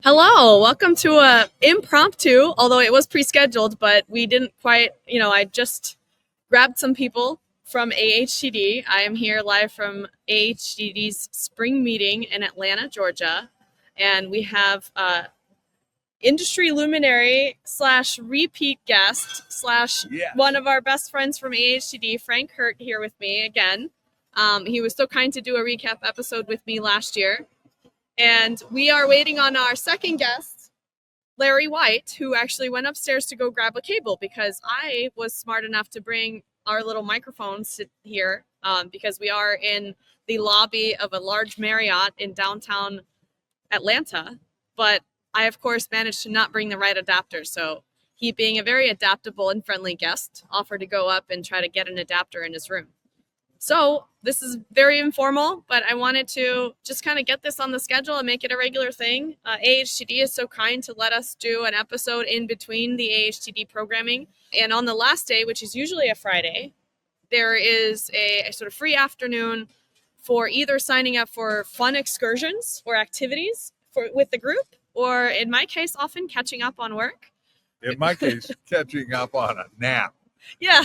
Hello, welcome to a impromptu, although it was pre-scheduled, but we didn't quite, I just grabbed some people from AHTD. I am here live from AHTD's spring meeting in Atlanta, Georgia, and we have industry luminary / repeat guest / one of our best friends from AHTD, Frank Hurtte, here with me again. He was so kind to do a recap episode with me last year. And we are waiting on our second guest, Larry White, who actually went upstairs to go grab a cable because I was smart enough to bring our little microphones here because we are in the lobby of a large Marriott in downtown Atlanta. But I, of course, managed to not bring the right adapter. So he, being a very adaptable and friendly guest, offered to go up and try to get an adapter in his room. So this is very informal, but I wanted to just kind of get this on the schedule and make it a regular thing. AHTD is so kind to let us do an episode in between the AHTD programming. And on the last day, which is usually a Friday, there is a sort of free afternoon for either signing up for fun excursions or activities with the group, or in my case, often catching up on work. In my case, catching up on a nap. Yeah,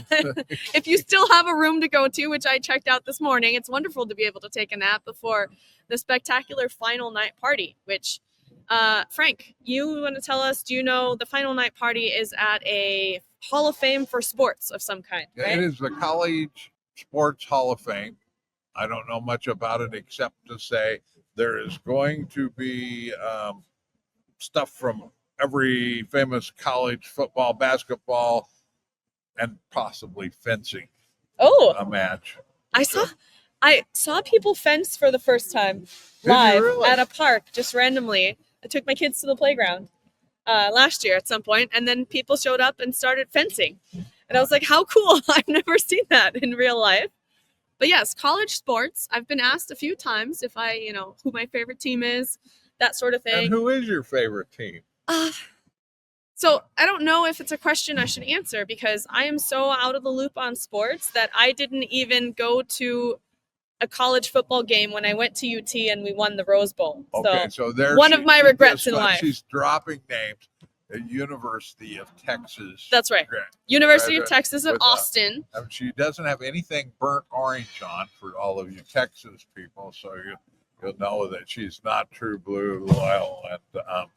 if you still have a room to go to, which I checked out this morning, it's wonderful to be able to take a nap before the spectacular final night party, which, Frank, you want to tell us, do you know the final night party is at a Hall of Fame for sports of some kind, right? It is the College Sports Hall of Fame. I don't know much about it except to say there is going to be stuff from every famous college football, basketball, and possibly fencing. A match. I saw people fence for the first time live at a park, just randomly. I took my kids to the playground last year at some point, and then people showed up and started fencing. And I was like, how cool. I've never seen that in real life. But yes, college sports. I've been asked a few times if who my favorite team is, that sort of thing. And who is your favorite team? So I don't know if it's a question I should answer because I am so out of the loop on sports that I didn't even go to a college football game when I went to UT and we won the Rose Bowl. Okay, so there's one of my regrets in life. She's dropping names. The University of Texas. That's right. University of Texas at Austin. She doesn't have anything burnt orange on for all of you Texas people, so you'll know that she's not true blue, loyal, and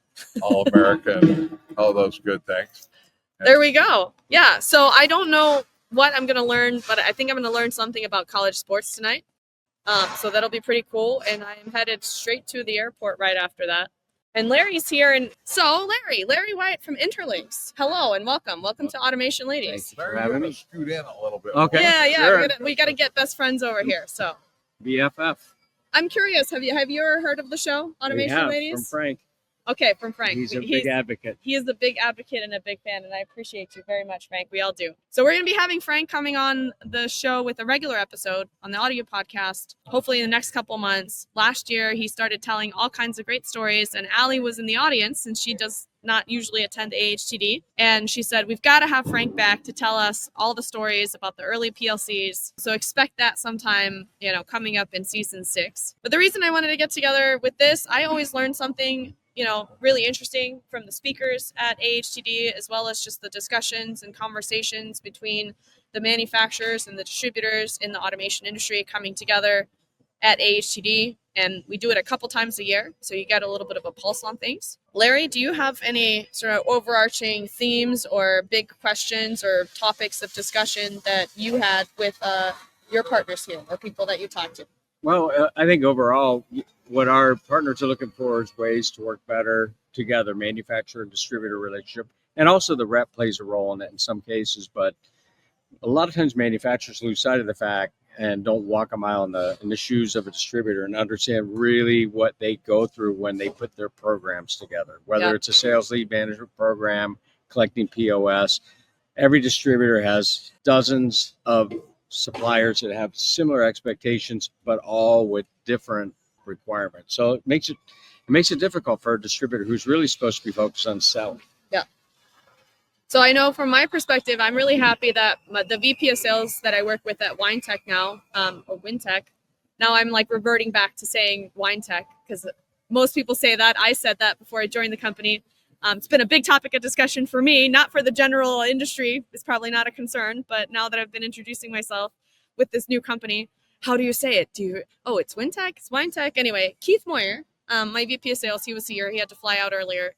All-American, all those good things. There we go. Yeah, so I don't know what I'm going to learn, but I think I'm going to learn something about college sports tonight. So that'll be pretty cool, and I am headed straight to the airport right after that. And Larry's here, and so Larry White from Interlinks. Hello and welcome. Welcome to Automation Ladies. Larry, you're going to scoot in a little bit. Okay. Yeah. Sure. We got to get best friends over here. So BFF. I'm curious. Have you ever heard of the show Automation Ladies? From Frank. Okay, from Frank. He's a big advocate. He is a big advocate and a big fan, and I appreciate you very much, Frank. We all do. So we're going to be having Frank coming on the show with a regular episode on the audio podcast, hopefully in the next couple months. Last year, he started telling all kinds of great stories, and Allie was in the audience, and she does not usually attend AHTD. And she said, we've got to have Frank back to tell us all the stories about the early PLCs. So expect that sometime, coming up in season 6. But the reason I wanted to get together with this, I always learn something really interesting from the speakers at AHTD, as well as just the discussions and conversations between the manufacturers and the distributors in the automation industry coming together at AHTD. And we do it a couple times a year, so you get a little bit of a pulse on things. Larry, do you have any sort of overarching themes or big questions or topics of discussion that you had with your partners here or people that you talked to? Well, I think overall, what our partners are looking for is ways to work better together, manufacturer and distributor relationship. And also the rep plays a role in it in some cases. But a lot of times manufacturers lose sight of the fact and don't walk a mile in the shoes of a distributor and understand really what they go through when they put their programs together, whether it's a sales lead management program, collecting POS. Every distributor has dozens of suppliers that have similar expectations, but all with different requirements. So it makes it difficult for a distributor who's really supposed to be focused on selling. Yeah. So I know from my perspective, I'm really happy that the VP of sales that I work with at WineTech now, or WinTech, now I'm like reverting back to saying WineTech because most people say that. I said that before I joined the company. It's been a big topic of discussion for me, not for the general industry. It's probably not a concern, but now that I've been introducing myself with this new company, how do you say it? It's Wintech, it's Winetech. Anyway, Keith Moyer, my VP of sales, he was here. He had to fly out earlier.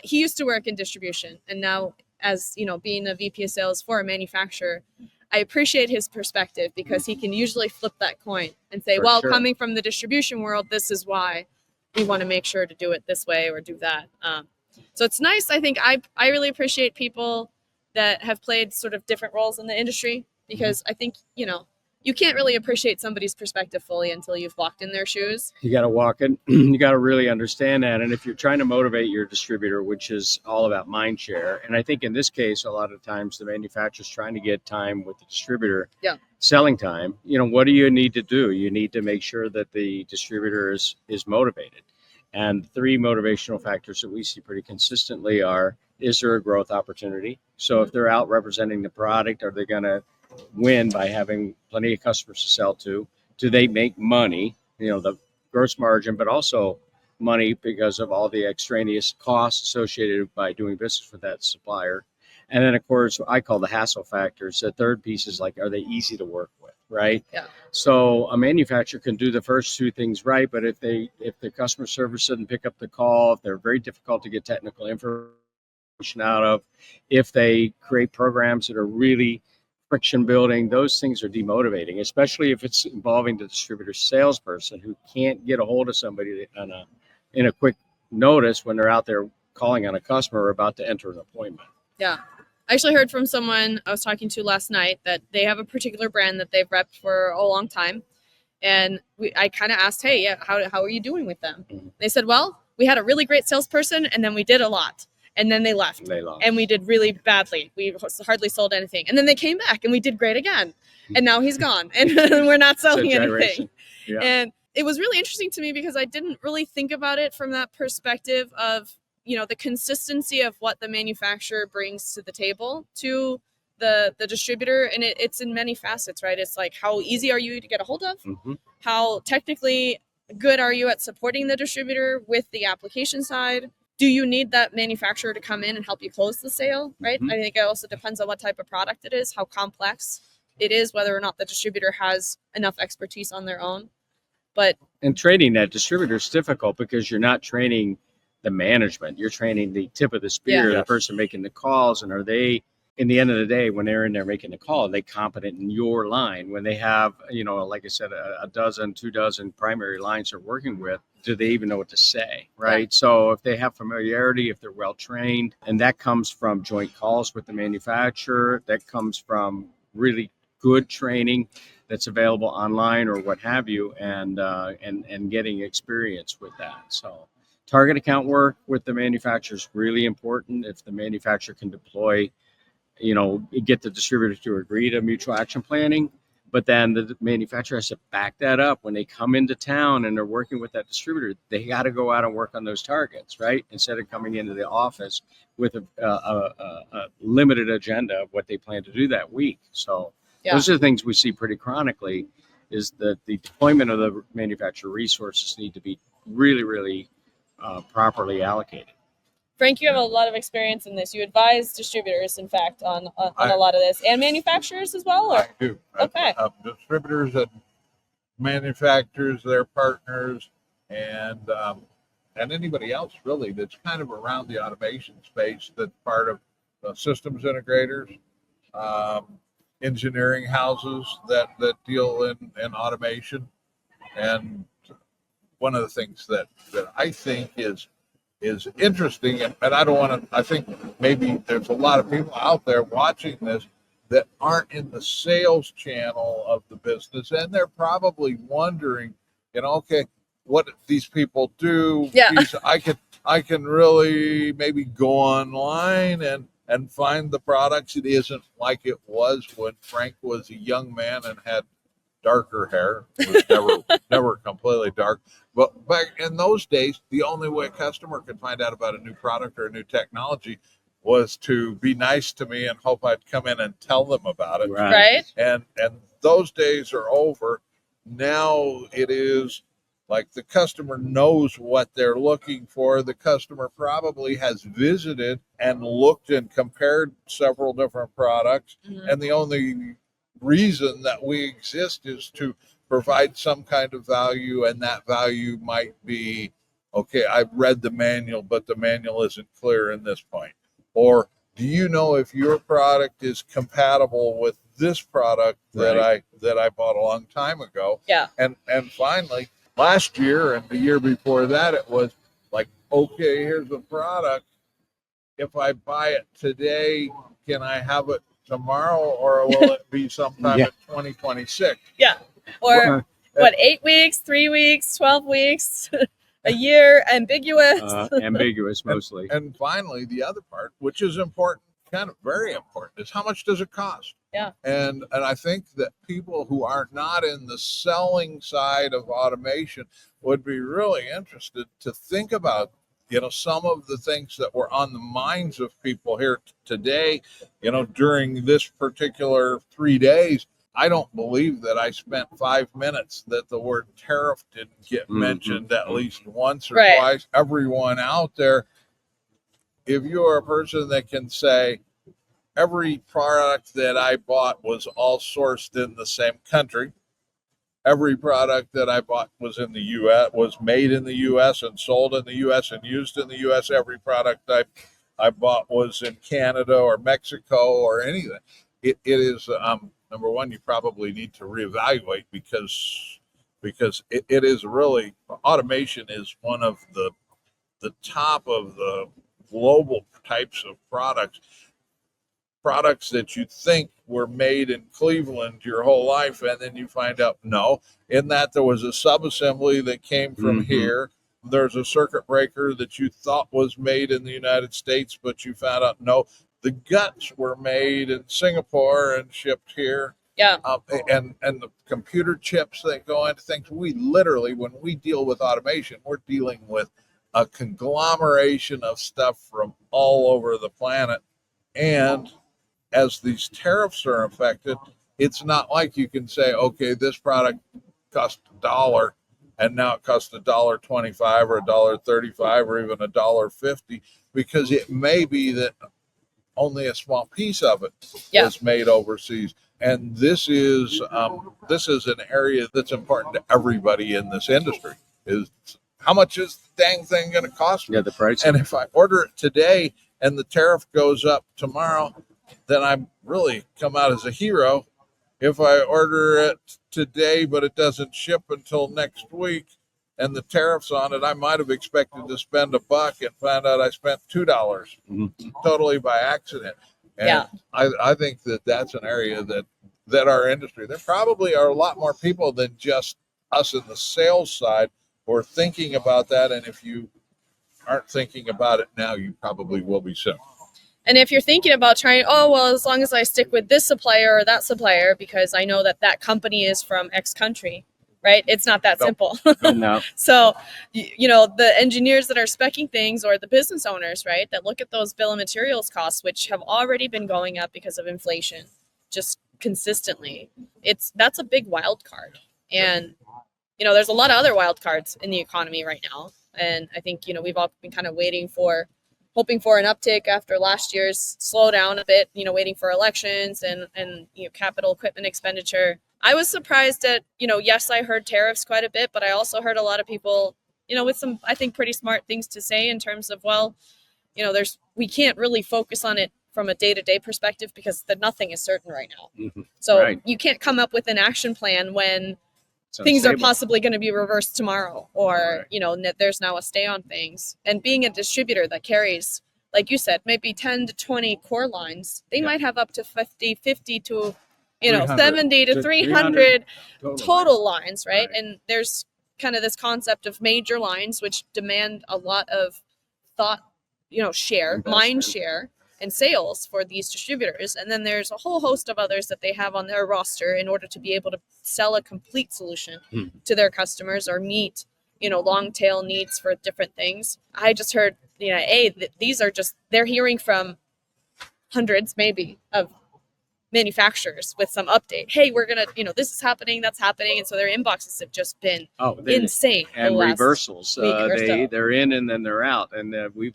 He used to work in distribution, and now, as you know, being a VP of sales for a manufacturer, I appreciate his perspective because he can usually flip that coin and say, coming from the distribution world, this is why we want to make sure to do it this way or do that. So it's nice. I think I really appreciate people that have played sort of different roles in the industry, because I think, you can't really appreciate somebody's perspective fully until you've walked in their shoes. You got to walk in. You got to really understand that. And if you're trying to motivate your distributor, which is all about mind share, and I think in this case, a lot of times the manufacturer's trying to get time with the distributor, selling time. What do you need to do? You need to make sure that the distributor is motivated. And 3 motivational factors that we see pretty consistently are, is there a growth opportunity? So if they're out representing the product, are they going to win by having plenty of customers to sell to? Do they make money, the gross margin, but also money because of all the extraneous costs associated by doing business with that supplier? And then, of course, I call the hassle factors. The third piece is like, are they easy to work with, right? Yeah. So a manufacturer can do the first 2 things right, but if the customer service doesn't pick up the call, if they're very difficult to get technical information out of, if they create programs that are really friction building, those things are demotivating, especially if it's involving the distributor salesperson who can't get a hold of somebody in a quick notice when they're out there calling on a customer or about to enter an appointment. Yeah. I actually heard from someone I was talking to last night that they have a particular brand that they've repped for a long time. And I kind of asked, hey, how are you doing with them? Mm-hmm. They said, well, we had a really great salesperson, and then we did a lot. And then they left. And we did really badly. We hardly sold anything. And then they came back and we did great again. And now he's gone and we're not selling anything. Yeah. And it was really interesting to me because I didn't really think about it from that perspective of, the consistency of what the manufacturer brings to the table to the distributor. And it's in many facets, right? It's like, how easy are you to get a hold of? Mm-hmm. How technically good are you at supporting the distributor with the application side? Do you need that manufacturer to come in and help you close the sale, right? Mm-hmm. I think it also depends on what type of product it is, how complex it is, whether or not the distributor has enough expertise on their own. And training that distributor is difficult because you're not training the management. You're training the tip of the spear, the person making the calls. And are they, in the end of the day, when they're in there making the call, are they competent in your line? When they have, like I said, a dozen, 2 dozen primary lines they're working with, do they even know what to say, right? Yeah. So if they have familiarity, if they're well trained, and that comes from joint calls with the manufacturer, that comes from really good training that's available online or what have you, and getting experience with that. So target account work with the manufacturer is really important. If the manufacturer can deploy, get the distributor to agree to mutual action planning, but then the manufacturer has to back that up when they come into town and they're working with that distributor. They got to go out and work on those targets, right? Instead of coming into the office with a limited agenda of what they plan to do that week. So those are the things we see pretty chronically, is that the deployment of the manufacturer resources need to be really, really properly allocated. Frank, you have a lot of experience in this. You advise distributors, in fact, on a lot of this, and manufacturers as well? Or? I do. Okay. Distributors and manufacturers, their partners, and anybody else really that's kind of around the automation space that's part of systems integrators, engineering houses that deal in automation. And one of the things that I think is interesting, and I don't want to, I think maybe there's a lot of people out there watching this that aren't in the sales channel of the business, and they're probably wondering, okay, what these people do. Yeah. Geez, I can really maybe go online and find the products. It isn't like it was when Frank was a young man and had darker hair. It was never completely dark. But back in those days, the only way a customer could find out about a new product or a new technology was to be nice to me and hope I'd come in and tell them about it. Right. And those days are over. Now it is Like the customer knows what they're looking for. The customer probably has visited and looked and compared several different products. Mhm. And the only reason that we exist is to provide some kind of value. And that value might be, okay, I've read the manual, but the manual isn't clear in this point. Or do you know if your product is compatible with this product that I bought a long time ago? Yeah. And finally, last year and the year before that, it was like, okay, here's a product. If I buy it today, can I have it tomorrow, or will it be sometime Yeah. in 2026? Yeah. Or what, 8 weeks, 3 weeks, 12 weeks, a year, ambiguous. Ambiguous mostly. And finally, the other part, which is important, kind of very important, is how much does it cost? Yeah. And I think that people who are not in the selling side of automation would be really interested to think about, some of the things that were on the minds of people here today, during this particular 3 days. I don't believe that I spent 5 minutes that the word tariff didn't get mentioned at least once or twice. Everyone out there, if you are a person that can say, every product that I bought was all sourced in the same country. Every product that I bought was in the U.S., was made in the U.S. and sold in the U.S. and used in the U.S. Every product I bought was in Canada or Mexico or anything. It is, number one, you probably need to reevaluate because it is really, automation is one of the top of the global types of products that you think were made in Cleveland your whole life, and then you find out no. In that there was a subassembly that came from here. There's a circuit breaker that you thought was made in the United States, but you found out no. The guts were made in Singapore and shipped here. Yeah. And the computer chips that go into things, we literally, when we deal with automation, we're dealing with a conglomeration of stuff from all over the planet. And as these tariffs are affected, it's not like you can say, okay, this product cost $1 and now it costs $1.25 or $1.35 or even $1.50, because it may be that only a small piece of it was made overseas. And this is an area that's important to everybody in this industry. Is how much is the dang thing going to cost me? Yeah, the price. And if I order it today and the tariff goes up tomorrow, then I really come out as a hero. If I order it today, but it doesn't ship until next week, and the tariffs on it, I might have expected to spend $1 and found out I spent $2 totally by accident. And I think that that's an area that our industry, there probably are a lot more people than just us in the sales side who are thinking about that. And if you aren't thinking about it now, you probably will be soon. And if you're thinking about trying, as long as I stick with this supplier or that supplier, because I know that company is from X country, right? It's not that simple. No. So, the engineers that are speccing things, or the business owners, right, that look at those bill of materials costs, which have already been going up because of inflation, just consistently, that's a big wild card. And, there's a lot of other wild cards in the economy right now. And I think, we've all been kind of hoping for an uptick after last year's slowdown a bit, waiting for elections and capital equipment expenditure. I was surprised at, yes, I heard tariffs quite a bit, but I also heard a lot of people, with some, I think, pretty smart things to say in terms of, we can't really focus on it from a day-to-day perspective because nothing is certain right now. So you can't come up with an action plan when things are possibly going to be reversed tomorrow, or there's now a stay on things. And being a distributor that carries, like you said, maybe 10 to 20 core lines, they might have up to 50 to 70 to 300 total lines, right? And there's kind of this concept of major lines, which demand a lot of thought, mind share and sales for these distributors. And then there's a whole host of others that they have on their roster in order to be able to sell a complete solution to their customers or meet, long tail needs for different things. I just heard, these are they're hearing from hundreds maybe of manufacturers with some update. Hey, we're gonna, this is happening, that's happening, and so their inboxes have just been insane. And the last reversals. week or so. They're in and then they're out. And we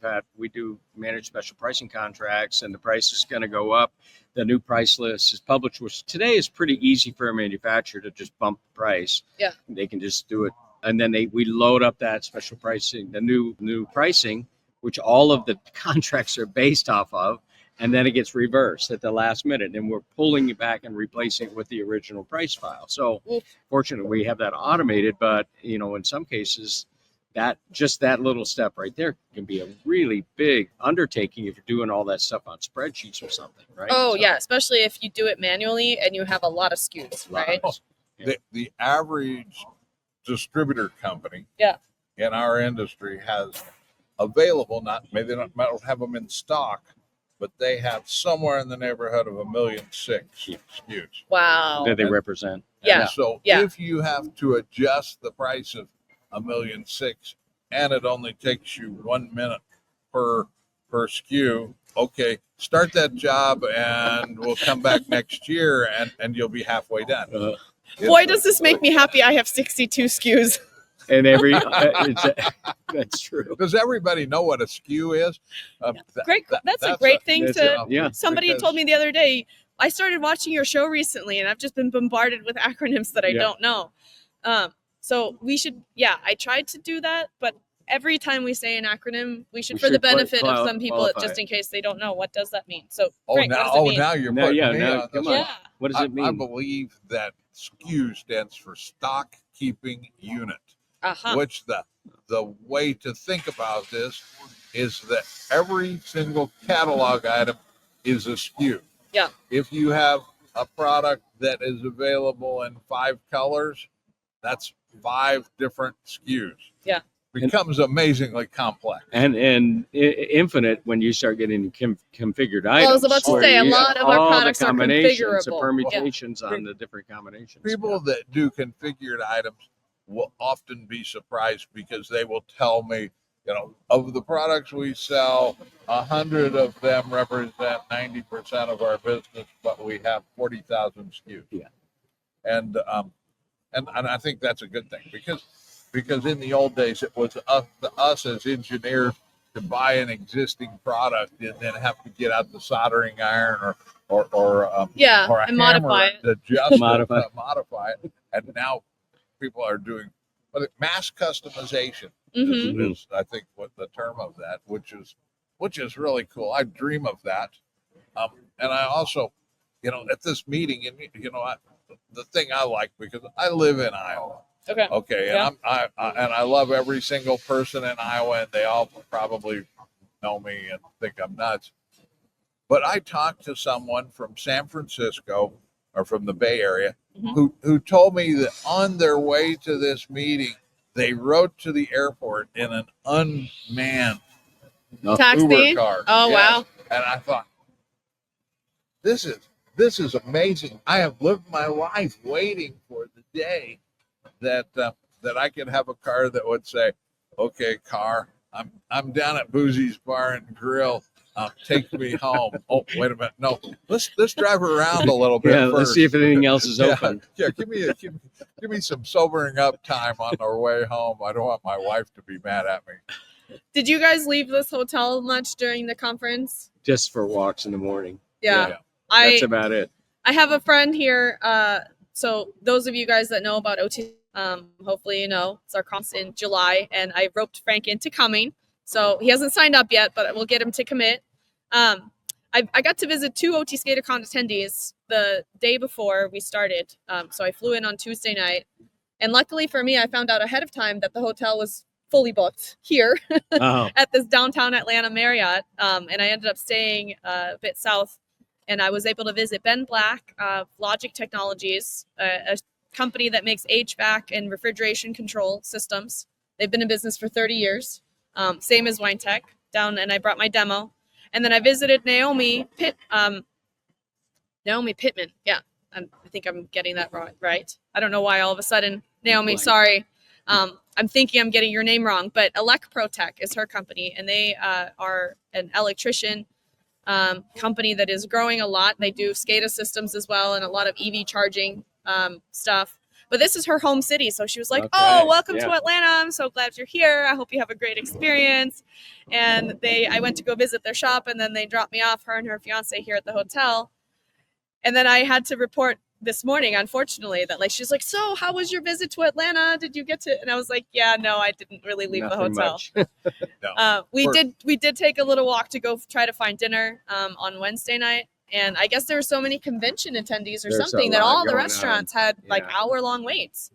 do manage special pricing contracts, and the price is going to go up. The new price list is published, which today is pretty easy for a manufacturer to just bump the price. Yeah. They can just do it. And then we load up that special pricing, the new pricing, which all of the contracts are based off of. And then it gets reversed at the last minute, and we're pulling it back and replacing it with the original price file. So fortunately, we have that automated, but in some cases, that little step right there can be a really big undertaking if you're doing all that stuff on spreadsheets or something, right? Oh, yeah, especially if you do it manually and you have a lot of SKUs, right? The average distributor company Yeah. in our industry has available, maybe they don't have them in stock, but they have somewhere in the neighborhood of 1.6 million SKUs. Wow. That they represent. Yeah. And so if you have to adjust the price of 1.6 million and it only takes you 1 minute per SKU, okay, start that job and we'll come back next year and you'll be halfway done. Boy, does this make me happy. I have 62 SKUs. And that's true. Does everybody know what a SKU is? Great. That's a great thing to. Yeah. Somebody told me the other day. I started watching your show recently, and I've just been bombarded with acronyms that I don't know. So we should. Yeah, I tried to do that, but every time we say an acronym, we should for the benefit of some people, just in case they don't know, what does that mean? So, Frank, what does it mean? Now you're putting me on come this. on. What does it mean? I believe that SKU stands for stock keeping unit. Which the way to think about this is that every single catalog item is a SKU. Yeah. If you have a product that is available in 5 colors, that's 5 different SKUs. Yeah. Becomes amazingly complex. And infinite when you start getting configured items. Well, I was about to say, a lot of our products are configurable. The permutations on the different combinations. People that do configured items will often be surprised because they will tell me, of the products we sell, 100 of them represent 90% of our business, but we have 40,000 SKUs. Yeah. And I think that's a good thing because in the old days it was us as engineers to buy an existing product and then have to get out the soldering iron or a and modify it. to just modify it. And now people are doing mass customization is I think what the term of that, which is really cool. I dream of that. And I also, at this meeting, and the thing I like, because I live in Iowa. Okay. And I love every single person in Iowa, and they all probably know me and think I'm nuts. But I talked to someone from San Francisco or from the Bay Area who told me that on their way to this meeting, they rode to the airport in an unmanned Uber car. Oh, yes. Wow. And I thought, this is amazing. I have lived my life waiting for the day that I could have a car that would say, okay, car, I'm down at Boozy's Bar and Grill. Take me home. Oh, wait a minute. No, let's drive around a little bit. Yeah, first. Let's see if anything else is open. Yeah, give me some sobering up time on our way home. I don't want my wife to be mad at me. Did you guys leave this hotel much during the conference? Just for walks in the morning. Yeah. That's about it. I have a friend here. So those of you guys that know about OT, hopefully you know, it's our conference in July, and I roped Frank into coming. So he hasn't signed up yet, but we'll get him to commit. I got to visit 2 OT SCADACon attendees the day before we started. So I flew in on Tuesday night. And luckily for me, I found out ahead of time that the hotel was fully booked here at this downtown Atlanta Marriott. And I ended up staying a bit south. And I was able to visit Ben Black, Logic Technologies, a company that makes HVAC and refrigeration control systems. They've been in business for 30 years. Same as WineTech down, and I brought my demo, and then I visited Naomi Pittman. Yeah, I think I'm getting that right. I don't know why all of a sudden, Naomi. Sorry, I'm thinking I'm getting your name wrong, but ElecProtech is her company, and they are an electrician company that is growing a lot. They do SCADA systems as well and a lot of EV charging stuff. But this is her home city. So she was like, oh, welcome to Atlanta. I'm so glad you're here. I hope you have a great experience. And I went to go visit their shop, and then they dropped me off, her and her fiance, here at the hotel. And then I had to report this morning, unfortunately, that she's like, so how was your visit to Atlanta? Did you get to? And I was like, yeah, no, I didn't really leave the hotel. No. We did take a little walk to go try to find dinner on Wednesday night. And I guess there were so many convention attendees There's something a that lot all the going restaurants on. had hour-long waits.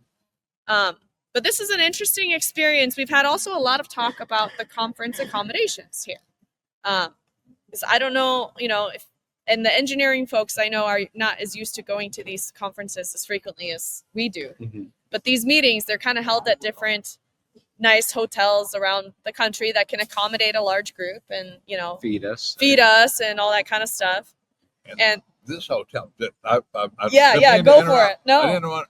But this is an interesting experience. We've had also a lot of talk about the conference accommodations here. I don't know, and the engineering folks I know are not as used to going to these conferences as frequently as we do. Mm-hmm. But these meetings, they're kind of held at different nice hotels around the country that can accommodate a large group and, Feed us and all that kind of stuff. And this hotel, go for it. No. I didn't want.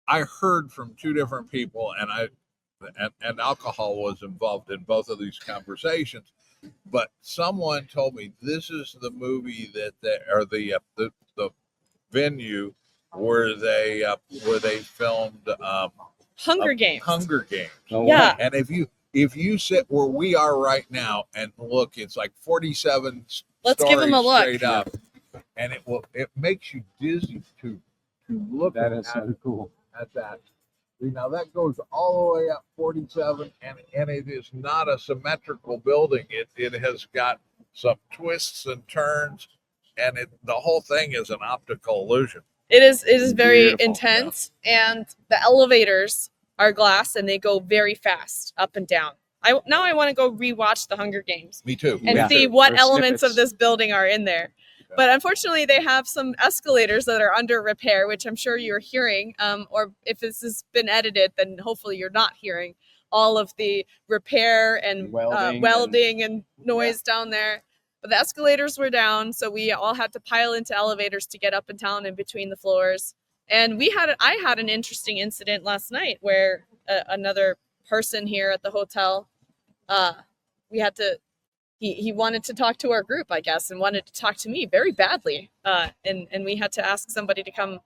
I heard from two different people, and alcohol was involved in both of these conversations. But someone told me this is the movie the venue where they filmed Hunger Games. Hunger Games. Oh, yeah. And if you sit where we are right now and look, it's like 47 Let's give them a look. straight up, and it makes you dizzy to look that at is so cool. at that. Now that goes all the way up 47, and it is not a symmetrical building. It has got some twists and turns, and the whole thing is an optical illusion. It is very Beautiful. intense, and the elevators are glass, and they go very fast up and down. I want to go rewatch the Hunger Games. Me too. And see what There's elements snippets. of this building are in there. But unfortunately, they have some escalators that are under repair, which I'm sure you're hearing. Or if this has been edited, then hopefully you're not hearing all of the repair and welding and noise down there. But the escalators were down, so we all had to pile into elevators to get up and down in between the floors. And I had an interesting incident last night where another person here at the hotel, he wanted to talk to our group, I guess, and wanted to talk to me very badly. And we had to ask somebody to come,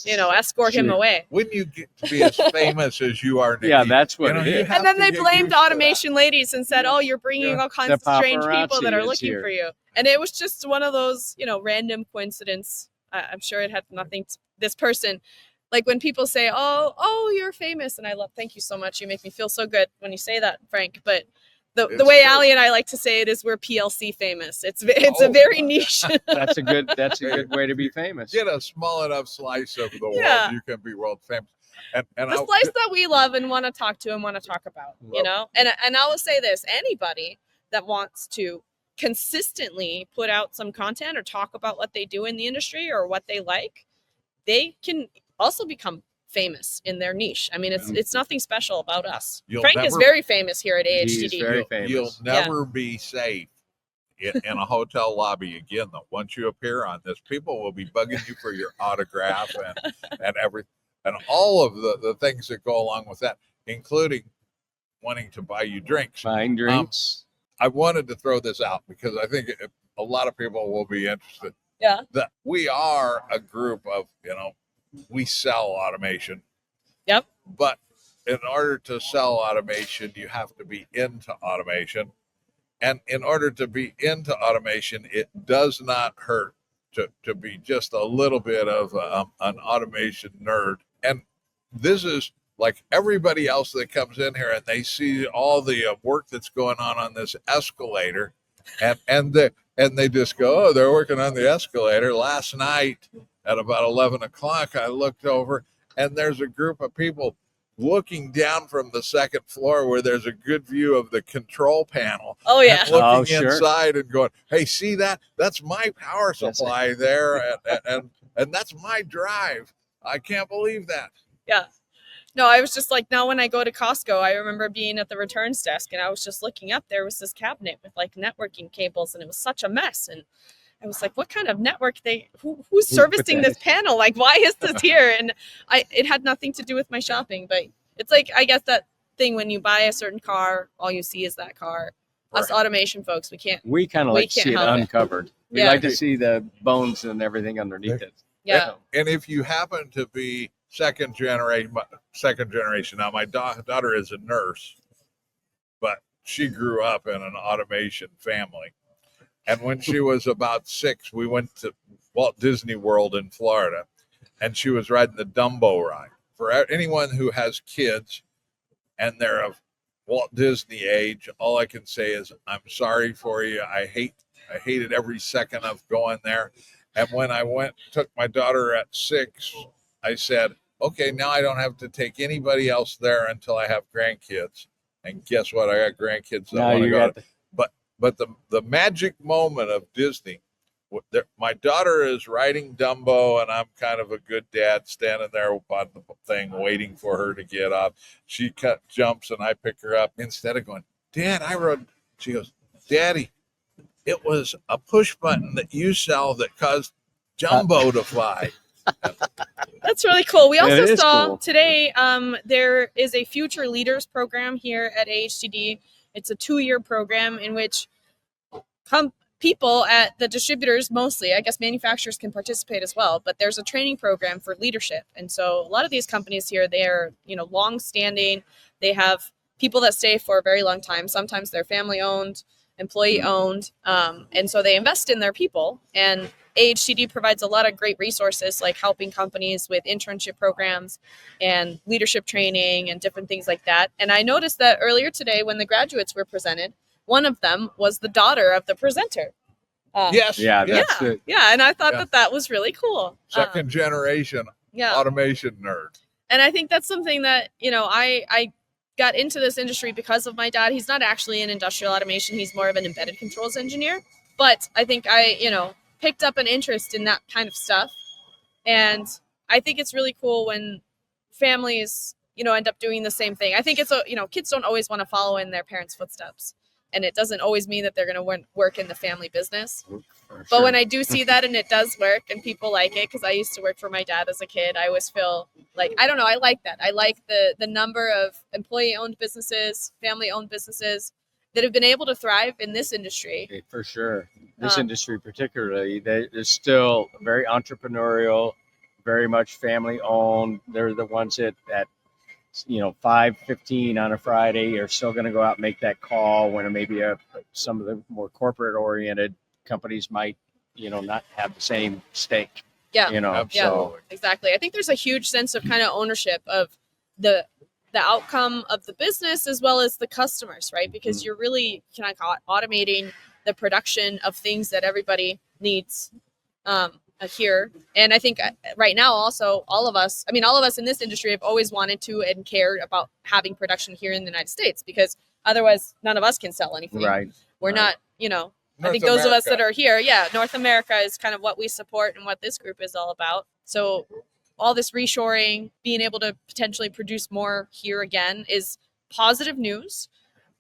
escort him away. When you get to be as famous as you are, Nikki, Yeah, that's what it is. And then they blamed automation ladies and said, oh, you're bringing all kinds of strange people that are paparazzi looking is for you. And it was just one of those, random coincidence. I'm sure it had nothing to this person. Like when people say, oh, you're famous. And thank you so much. You make me feel so good when you say that, Frank. But the way Allie and I like to say it is we're PLC famous. It's a very niche. That's a good way to be famous. Get a small enough slice of the world, you can be world famous. And the slice that we love and want to talk to and want to talk about, And I will say this: anybody that wants to consistently put out some content or talk about what they do in the industry or what they like, they can also become famous in their niche. I mean, it's nothing special about us. Frank is very famous here at AHTD. He's very famous. You'll never be safe in a hotel lobby again, though. Once you appear on this, people will be bugging you for your autograph and everything, and all of the things that go along with that, including wanting to buy you drinks. Buying drinks. I wanted to throw this out because I think a lot of people will be interested. Yeah. That we are a group of, we sell automation. Yep. But in order to sell automation, you have to be into automation. And in order to be into automation, it does not hurt to be just a little bit of an automation nerd. And this is like everybody else that comes in here and they see all the work that's going on this escalator, and they just go, oh, they're working on the escalator. Last night at about 11 o'clock, I looked over and there's a group of people looking down from the second floor where there's a good view of the control panel. Oh, yeah. And looking inside and going, hey, see that? That's my power supply there. And that's my drive. I can't believe that. Yeah. No, I was just like, now when I go to Costco, I remember being at the returns desk and I was just looking up. There was this cabinet with like networking cables and it was such a mess. And I was like, what kind of network who's servicing this panel? Like, why is this here? And it had nothing to do with my shopping, but it's like, I guess that thing when you buy a certain car, all you see is that car. Us automation folks, we can't. We kind of like to can't see it help it. uncovered. We Yeah. like to see the bones and everything underneath it. Yeah. And if you happen to be second generation, now my daughter is a nurse, but she grew up in an automation family. And when she was about 6, we went to Walt Disney World in Florida, and she was riding the Dumbo ride. For anyone who has kids and they're of Walt Disney age, all I can say is I'm sorry for you. I hated every second of going there. And when I took my daughter at 6, I said, okay, now I don't have to take anybody else there until I have grandkids. And guess what? I got grandkids that want to go. But the magic moment of Disney, my daughter is riding Dumbo, and I'm kind of a good dad standing there by the thing waiting for her to get off. She jumps, and I pick her up. Instead of going, Dad, I rode. She goes, Daddy, it was a push button that you sell that caused Jumbo to fly. That's really cool. We also saw cool. today there is a Future Leaders program here at AHTD. It's a 2-year program in which people at the distributors, mostly, I guess manufacturers can participate as well, but there's a training program for leadership. And so a lot of these companies here, they are, long-standing. They have people that stay for a very long time. Sometimes they're family-owned, employee-owned, and so they invest in their people. And AHTD provides a lot of great resources, like helping companies with internship programs and leadership training and different things like that. And I noticed that earlier today when the graduates were presented, one of them was the daughter of the presenter. Yes. Yeah, yes. that's it. Yeah, and I thought that was really cool. Second generation automation nerd. And I think that's something that, I got into this industry because of my dad. He's not actually in industrial automation. He's more of an embedded controls engineer. But I think I, picked up an interest in that kind of stuff. And I think it's really cool when families, end up doing the same thing. I think it's, kids don't always want to follow in their parents' footsteps. And it doesn't always mean that they're going to work in the family business. But when I do see that and it does work and people like it, because I used to work for my dad as a kid, I always feel like, I don't know, I like that. I like the number of employee-owned businesses, family-owned businesses that have been able to thrive in this industry. For sure. This industry particularly, they're still very entrepreneurial, very much family-owned. They're the ones that 5:15 on a Friday are still going to go out and make that call when maybe some of the more corporate oriented companies might, not have the same stake. Yeah. Absolutely. Yeah, exactly. I think there's a huge sense of kind of ownership of the outcome of the business as well as the customers, right? Because you're really kind of automating the production of things that everybody needs here. And I think right now also all of us in this industry have always wanted to and cared about having production here in the United States, because otherwise none of us can sell anything. Right. We're not, I think those of us that are here, North America is kind of what we support and what this group is all about. So all this reshoring, being able to potentially produce more here again is positive news.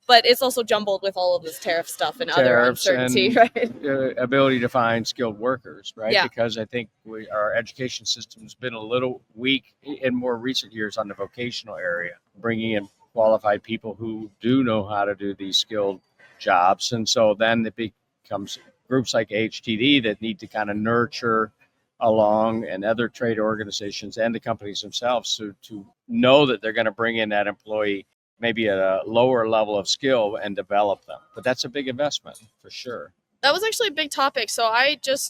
But it's also jumbled with all of this tariff stuff and other uncertainty, right? Ability to find skilled workers, right? Yeah. Because I think our education system's been a little weak in more recent years on the vocational area, bringing in qualified people who do know how to do these skilled jobs. And so then it becomes groups like AHTD that need to kind of nurture along, and other trade organizations and the companies themselves to know that they're going to bring in that employee maybe at a lower level of skill and develop them. But that's a big investment for sure. That was actually a big topic. So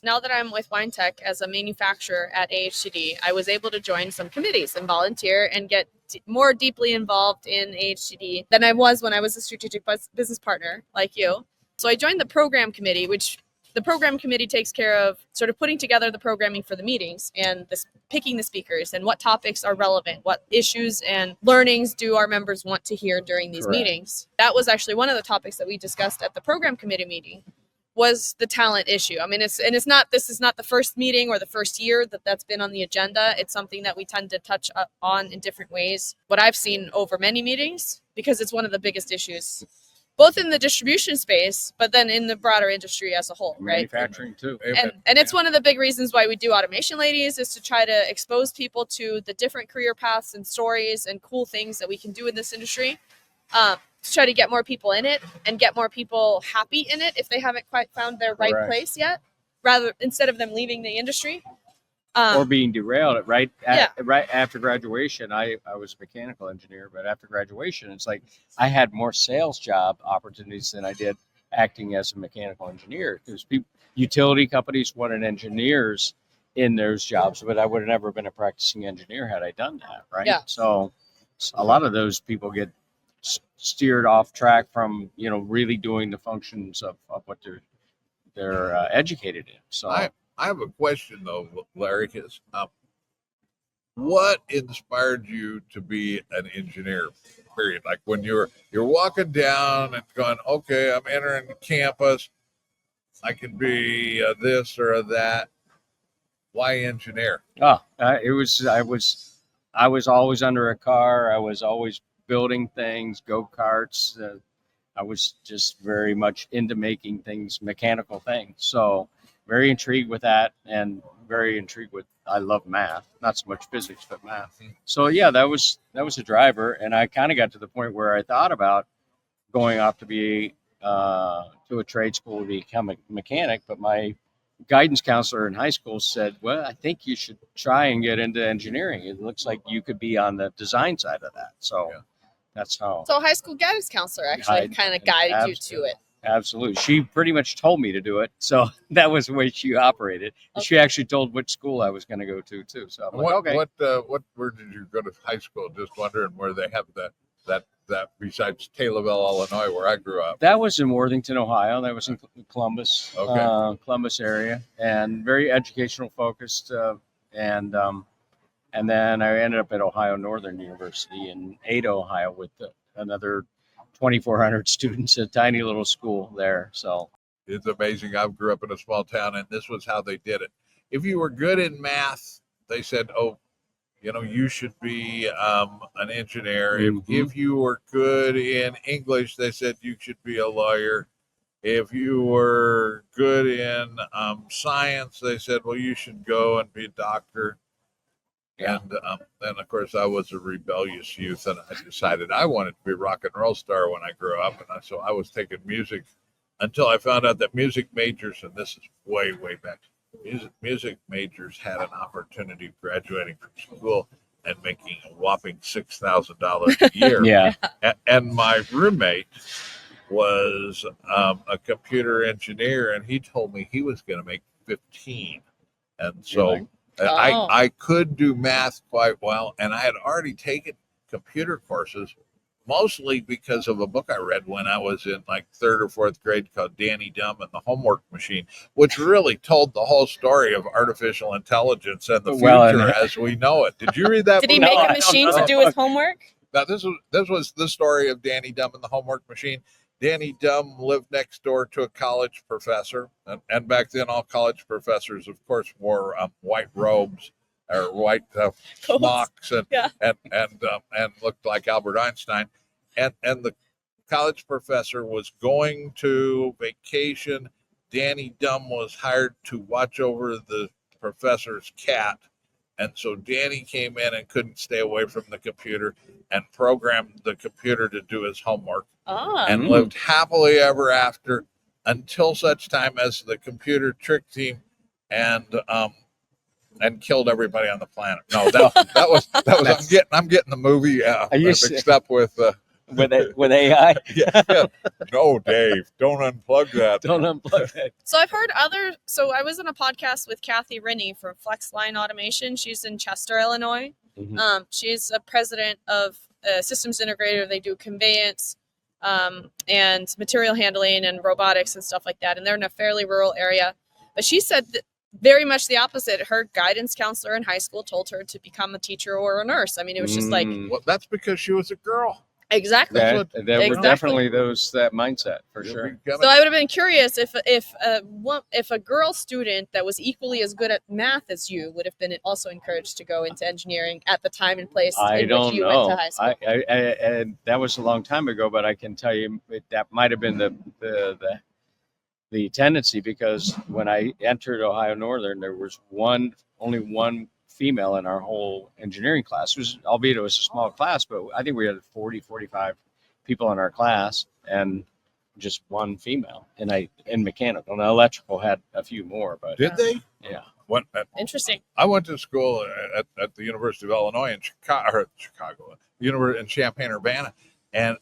now that I'm with WineTech as a manufacturer at AHTD, I was able to join some committees and volunteer and get more deeply involved in AHTD than I was when I was a strategic business partner like you. So I joined the program committee, which the program committee takes care of sort of putting together the programming for the meetings and picking the speakers and what topics are relevant, what issues and learnings do our members want to hear during these meetings. That was actually one of the topics that we discussed at the program committee meeting, was the talent issue. I mean, this is not the first meeting or the first year that's been on the agenda. It's something that we tend to touch on in different ways. What I've seen over many meetings, because it's one of the biggest issues, both in the distribution space, but then in the broader industry as a whole, right? Manufacturing too. And it's one of the big reasons why we do Automation Ladies, is to try to expose people to the different career paths and stories and cool things that we can do in this industry. try to get more people in it and get more people happy in it if they haven't quite found their right Correct. place yet, rather instead of them leaving the industry. Or being derailed right Yeah. right after graduation. I was a mechanical engineer, but after graduation, it's like I had more sales job opportunities than I did acting as a mechanical engineer, because utility companies wanted engineers in those jobs, but I would have never been a practicing engineer had I done that, right? Yeah. So a lot of those people get steered off track from really doing the functions of what they're educated in. So I have a question though, Larry. Is what inspired you to be an engineer? Period. Like when you're walking down and going, okay, I'm entering campus. I can be this or that. Why engineer? I was always under a car. I was always building things, go-karts. I was just very much into making things, mechanical things. So very intrigued with that, and very intrigued with, I love math, not so much physics, but math. So yeah, that was a driver. And I kind of got to the point where I thought about going off to be to a trade school to become a mechanic, but my guidance counselor in high school said, well, I think you should try and get into engineering. It looks like you could be on the design side of that. So Yeah. that's how. So high school guidance counselor actually kind of guided you to it. Absolutely. She pretty much told me to do it. So that was the way she operated. Okay. She actually told which school I was going to go to too. So I'm like, okay. Where did you go to high school? Just wondering where they have that besides Taylorville, Illinois, where I grew up. That was in Worthington, Ohio. That was in Columbus, Okay. Columbus area, and very educational focused. And then I ended up at Ohio Northern University in Ada, Ohio, with another 2,400 students, a tiny little school there. So It's amazing. I grew up in a small town, and this was how they did it. If you were good in math, they said, "Oh, you should be an engineer." Mhm. If you were good in English, they said you should be a lawyer. If you were good in science, they said, well, you should go and be a doctor. Yeah. And then, of course, I was a rebellious youth, and I decided I wanted to be a rock and roll star when I grew up. And so I was taking music until I found out that music majors, and this is way, way back, music majors had an opportunity of graduating from school and making a whopping $6,000 a year. yeah, And my roommate was a computer engineer, and he told me he was going to make 15. And so Really? I could do math quite well, and I had already taken computer courses, mostly because of a book I read when I was in like third or fourth grade called Danny Dumb and the Homework Machine, which really told the whole story of artificial intelligence and the future as we know it. Did you read that Did book? he make a machine to do his homework? Now, this was the story of Danny Dumb and the Homework Machine. Danny Dumb lived next door to a college professor, and back then all college professors, of course, wore white robes or white smocks and looked like Albert Einstein. And the college professor was going to vacation. Danny Dumb was hired to watch over the professor's cat. And so Danny came in and couldn't stay away from the computer and programmed the computer to do his homework and lived happily ever after until such time as the computer tricked him and killed everybody on the planet. No, that was I'm getting the movie mixed up with AI. yeah. No, Dave, don't unplug that. Don't unplug that. So I've heard so I was in a podcast with Kathy Rinney from Flexline Automation. She's in Chester, Illinois. Mhm. She's a president of a systems integrator. They do conveyance and material handling and robotics and stuff like that. And they're in a fairly rural area. But she said that very much the opposite. Her guidance counselor in high school told her to become a teacher or a nurse. I mean, it was just like, Well, that's because she was a girl. exactly. There were Exactly. definitely that mindset for sure. So I would have been curious if a girl student that was equally as good at math as you would have been also encouraged to go into engineering at the time and place I in don't which you know. went to high school. And that was a long time ago, but I can tell you that might have been the tendency, because when I entered Ohio Northern, there was only one female in our whole engineering class. Albeit it was a small class, but I think we had 40, 45 people in our class, and just one female. And in mechanical. Now electrical had a few more, but Did they? yeah. Interesting. I went to school at the University of Illinois in Chicago, in Champaign-Urbana, and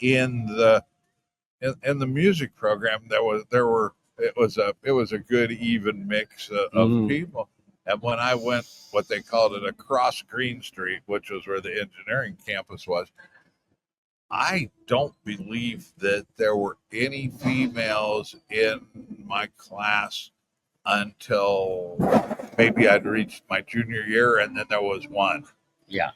in the music program it was a good even mix of people. And when I went, what they called it, across Green Street, which was where the engineering campus was, I don't believe that there were any females in my class until maybe I'd reached my junior year, and then there was one. Yeah.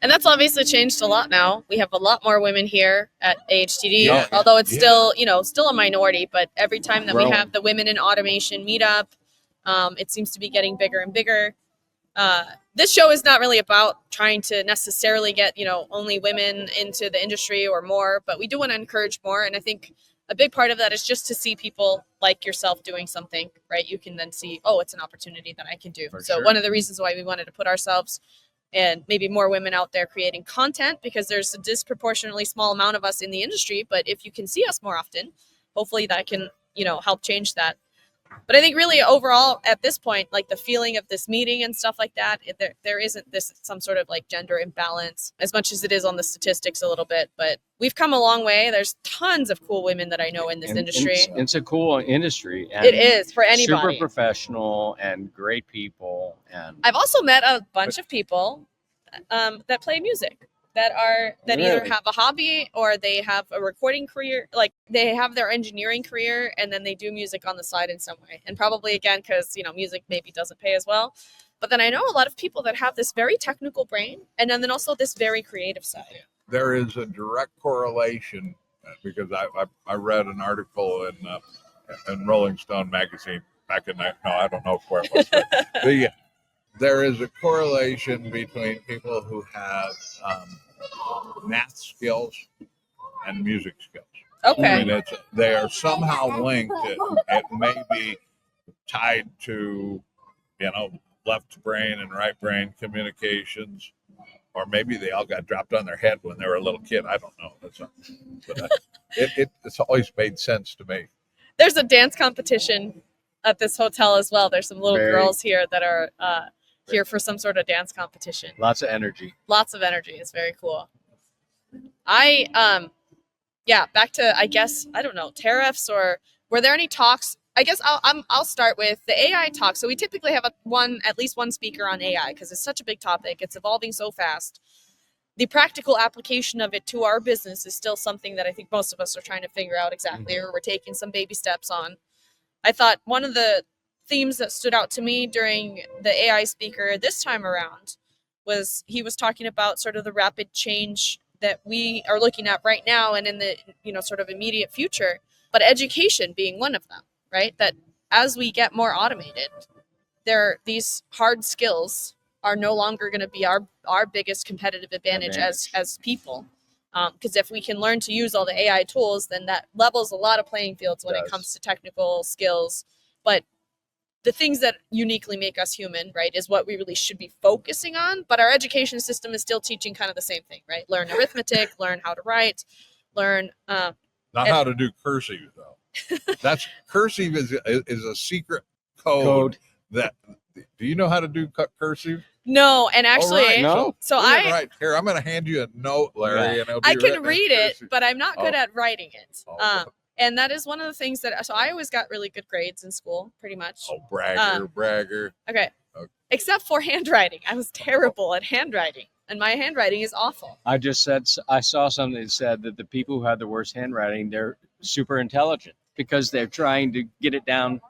And that's obviously changed a lot now. We have a lot more women here at AHTD, Yeah. although it's Yeah. still a minority. But every time that we Growing. have the Women in Automation meetup, it seems to be getting bigger and bigger. This show is not really about trying to necessarily get, only women into the industry or more, but we do want to encourage more. And I think a big part of that is just to see people like yourself doing something, right? You can then see, oh, it's an opportunity that I can do. For So sure. one of the reasons why we wanted to put ourselves and maybe more women out there creating content, because there's a disproportionately small amount of us in the industry. But if you can see us more often, hopefully that can, help change that. But I think really overall at this point, like the feeling of this meeting and stuff like that, there isn't this some sort of like gender imbalance as much as it is on the statistics a little bit. But we've come a long way. There's tons of cool women that I know in this industry. It's a cool industry. And it is for anybody. Super professional and great people. And I've also met a bunch of people that play music. That either Really? have a hobby or they have a recording career, like they have their engineering career and then they do music on the side in some way. And probably again, because music maybe doesn't pay as well. But then I know a lot of people that have this very technical brain and then also this very creative side. There is a direct correlation because I read an article in Rolling Stone magazine back in I don't know where it was. But there is a correlation between people who have math skills and music skills. Okay. I mean, they are somehow linked. It may be tied to, left brain and right brain communications, or maybe they all got dropped on their head when they were a little kid. I don't know. But it's always made sense to me. There's a dance competition at this hotel as well. There's some little girls here that are here for some sort of dance competition. Lots of energy. Lots of energy. It's very cool. Back to, I guess, I don't know, tariffs, or were there any talks? I guess I'll start with the AI talk. So we typically have at least one speaker on AI because it's such a big topic. It's evolving so fast. The practical application of it to our business is still something that I think most of us are trying to figure out exactly, or we're taking some baby steps on. I thought one of the themes that stood out to me during the AI speaker this time around was he was talking about sort of the rapid change that we are looking at right now and in the sort of immediate future, but education being one of them, right? That as we get more automated, these hard skills are no longer going to be our biggest competitive advantage as people. Because if we can learn to use all the AI tools, then that levels a lot of playing fields when it comes to technical skills. But the things that uniquely make us human, right, is what we really should be focusing on. But our education system is still teaching kind of the same thing, right? Learn arithmetic, learn how to write, learn. Not how to do cursive, though. That's cursive is a secret code. That. Do you know how to do cursive? No, and actually, right. No. So right here, I'm going to hand you a note, Larry, and it'll be I can written read in it, cursive. but I'm not good at writing it. Oh. And that is one of the things so I always got really good grades in school, pretty much. Oh, bragger. Okay. Except for handwriting. I was terrible at handwriting, and my handwriting is awful. I saw something that said that the people who have the worst handwriting, they're super intelligent because they're trying to get it down,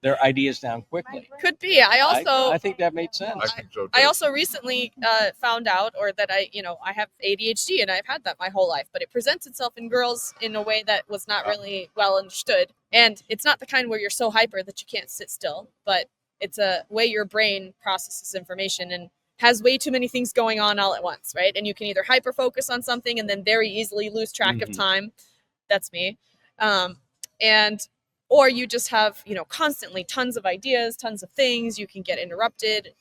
their ideas down quickly. Could be. I think that made sense. I think so too. I also recently found out, or that I have ADHD, and I've had that my whole life, but it presents itself in girls in a way that was not really well understood. And it's not the kind where you're so hyper that you can't sit still, but it's a way your brain processes information and has way too many things going on all at once, right? And you can either hyper focus on something and then very easily lose track of time. That's me. Or you just have, constantly tons of ideas, tons of things. You can get interrupted.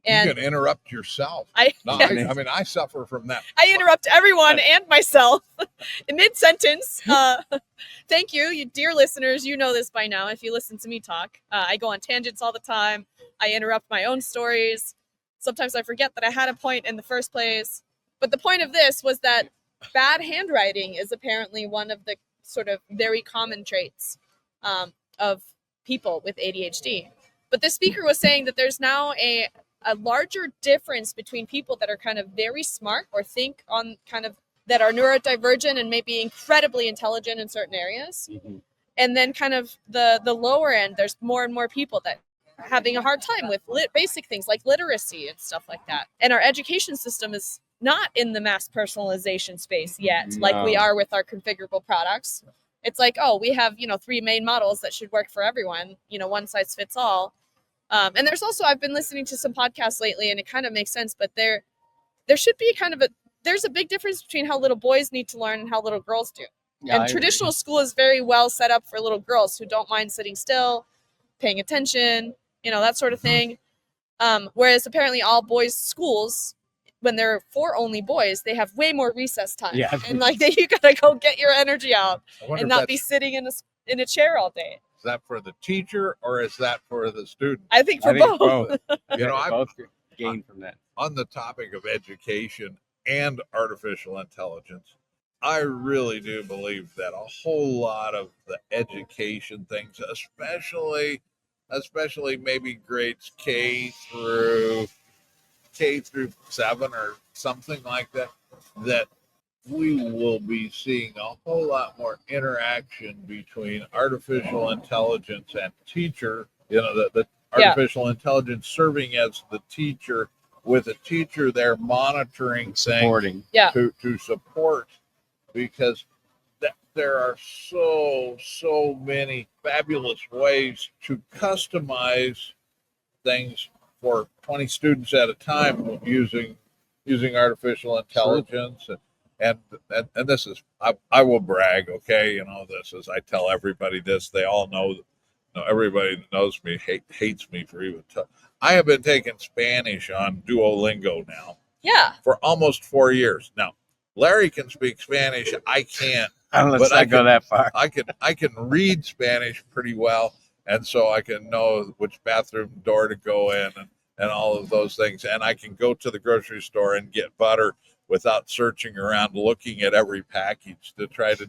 And you can interrupt yourself. I mean, I suffer from that. I interrupt everyone and myself in mid-sentence. Thank you, you dear listeners. You know this by now if you listen to me talk. I go on tangents all the time. I interrupt my own stories. Sometimes I forget that I had a point in the first place. But the point of this was that bad handwriting is apparently one of the sort of very common traits of people with ADHD. But the speaker was saying that there's now a larger difference between people that are kind of very smart or think on kind of that are neurodivergent and maybe incredibly intelligent in certain areas. Mm-hmm. And then kind of the lower end, there's more and more people that are having a hard time with basic things like literacy and stuff like that. And our education system is not in the mass personalization space yet, like we are with our configurable products. It's like, oh, we have, 3 main models that should work for everyone, one size fits all. And there's also, I've been listening to some podcasts lately and it kind of makes sense, but there should be there's a big difference between how little boys need to learn and how little girls do. Yeah, and traditional school is very well set up for little girls who don't mind sitting still, paying attention, that sort of thing. Whereas apparently all boys schools, when they're for only boys, they have way more recess time. Yeah. And you gotta go get your energy out and not be Is sitting in a chair all day. that for the teacher or is that for the student? I think for both. I both gain from that. On the topic of education and artificial intelligence, I really do believe that a whole lot of the education things, especially maybe grades K through 7 or something like that, that we will be seeing a whole lot more interaction between artificial intelligence and teacher, the artificial intelligence serving as the teacher, with a teacher there monitoring Supporting. things to support, because there are so many fabulous ways to customize things for 20 students at a time using artificial intelligence. And this is, I will brag, okay, this is, I tell everybody this, they all know, everybody that knows me hates me for even I have been taking Spanish on Duolingo now. Yeah. For almost 4 years. Now, Larry can speak Spanish. I can't. Let's not go that far. I can read Spanish pretty well, and so I can know which bathroom door to go in and all of those things. And I can go to the grocery store and get butter without searching around looking at every package to try to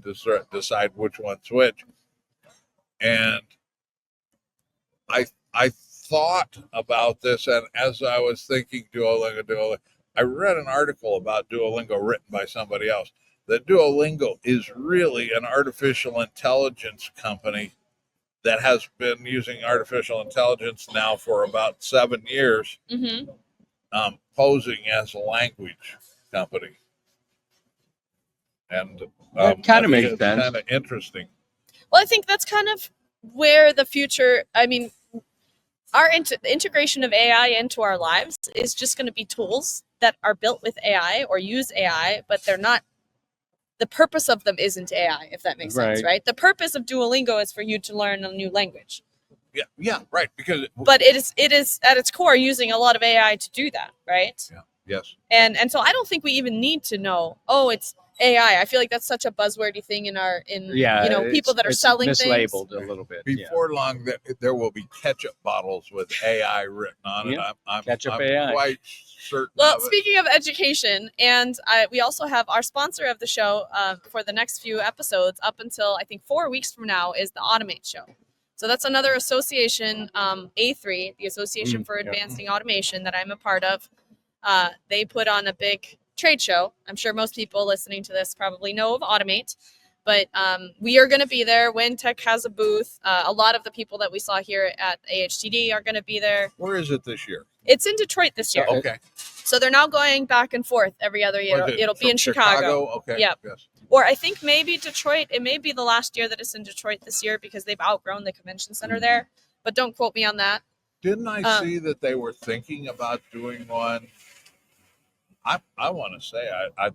decide which one's which. And I thought about this, and as I was thinking Duolingo, I read an article about Duolingo written by somebody else, that Duolingo is really an artificial intelligence company that has been using artificial intelligence now for about 7 years, posing as a language company. And it kind of makes sense. Kind of interesting. Well, I think that's kind of where the future, our integration of AI into our lives is just going to be tools that are built with AI or use AI, but they're not, the purpose of them isn't AI, if that makes sense, right? The purpose of Duolingo is for you to learn a new language. Yeah, right. But it is at its core using a lot of AI to do that, right? Yeah. Yes. And so I don't think we even need to know, it's AI. I feel like that's such a buzzwordy thing people that are selling mislabeled things. A little bit. Before long, there will be ketchup bottles with AI written on it. I'm AI. Quite certain. Well, speaking of education, and we also have our sponsor of the show for the next few episodes up until I think 4 weeks from now is the Automate Show. So that's another association, A3, the Association for Advancing Automation that I'm a part of. They put on a big trade show. I'm sure most people listening to this probably know of Automate, but we are going to be there. WinTech has a booth. A lot of the people that we saw here at AHTD are going to be there. Where is it this year? It's in Detroit this year. Okay. So they're now going back and forth every other year. It'll be in Chicago. Okay. Yep. Yes. Or I think maybe Detroit. It may be the last year that it's in Detroit this year because they've outgrown the convention center there. But don't quote me on that. Didn't I see that they were thinking about doing one? I want to say I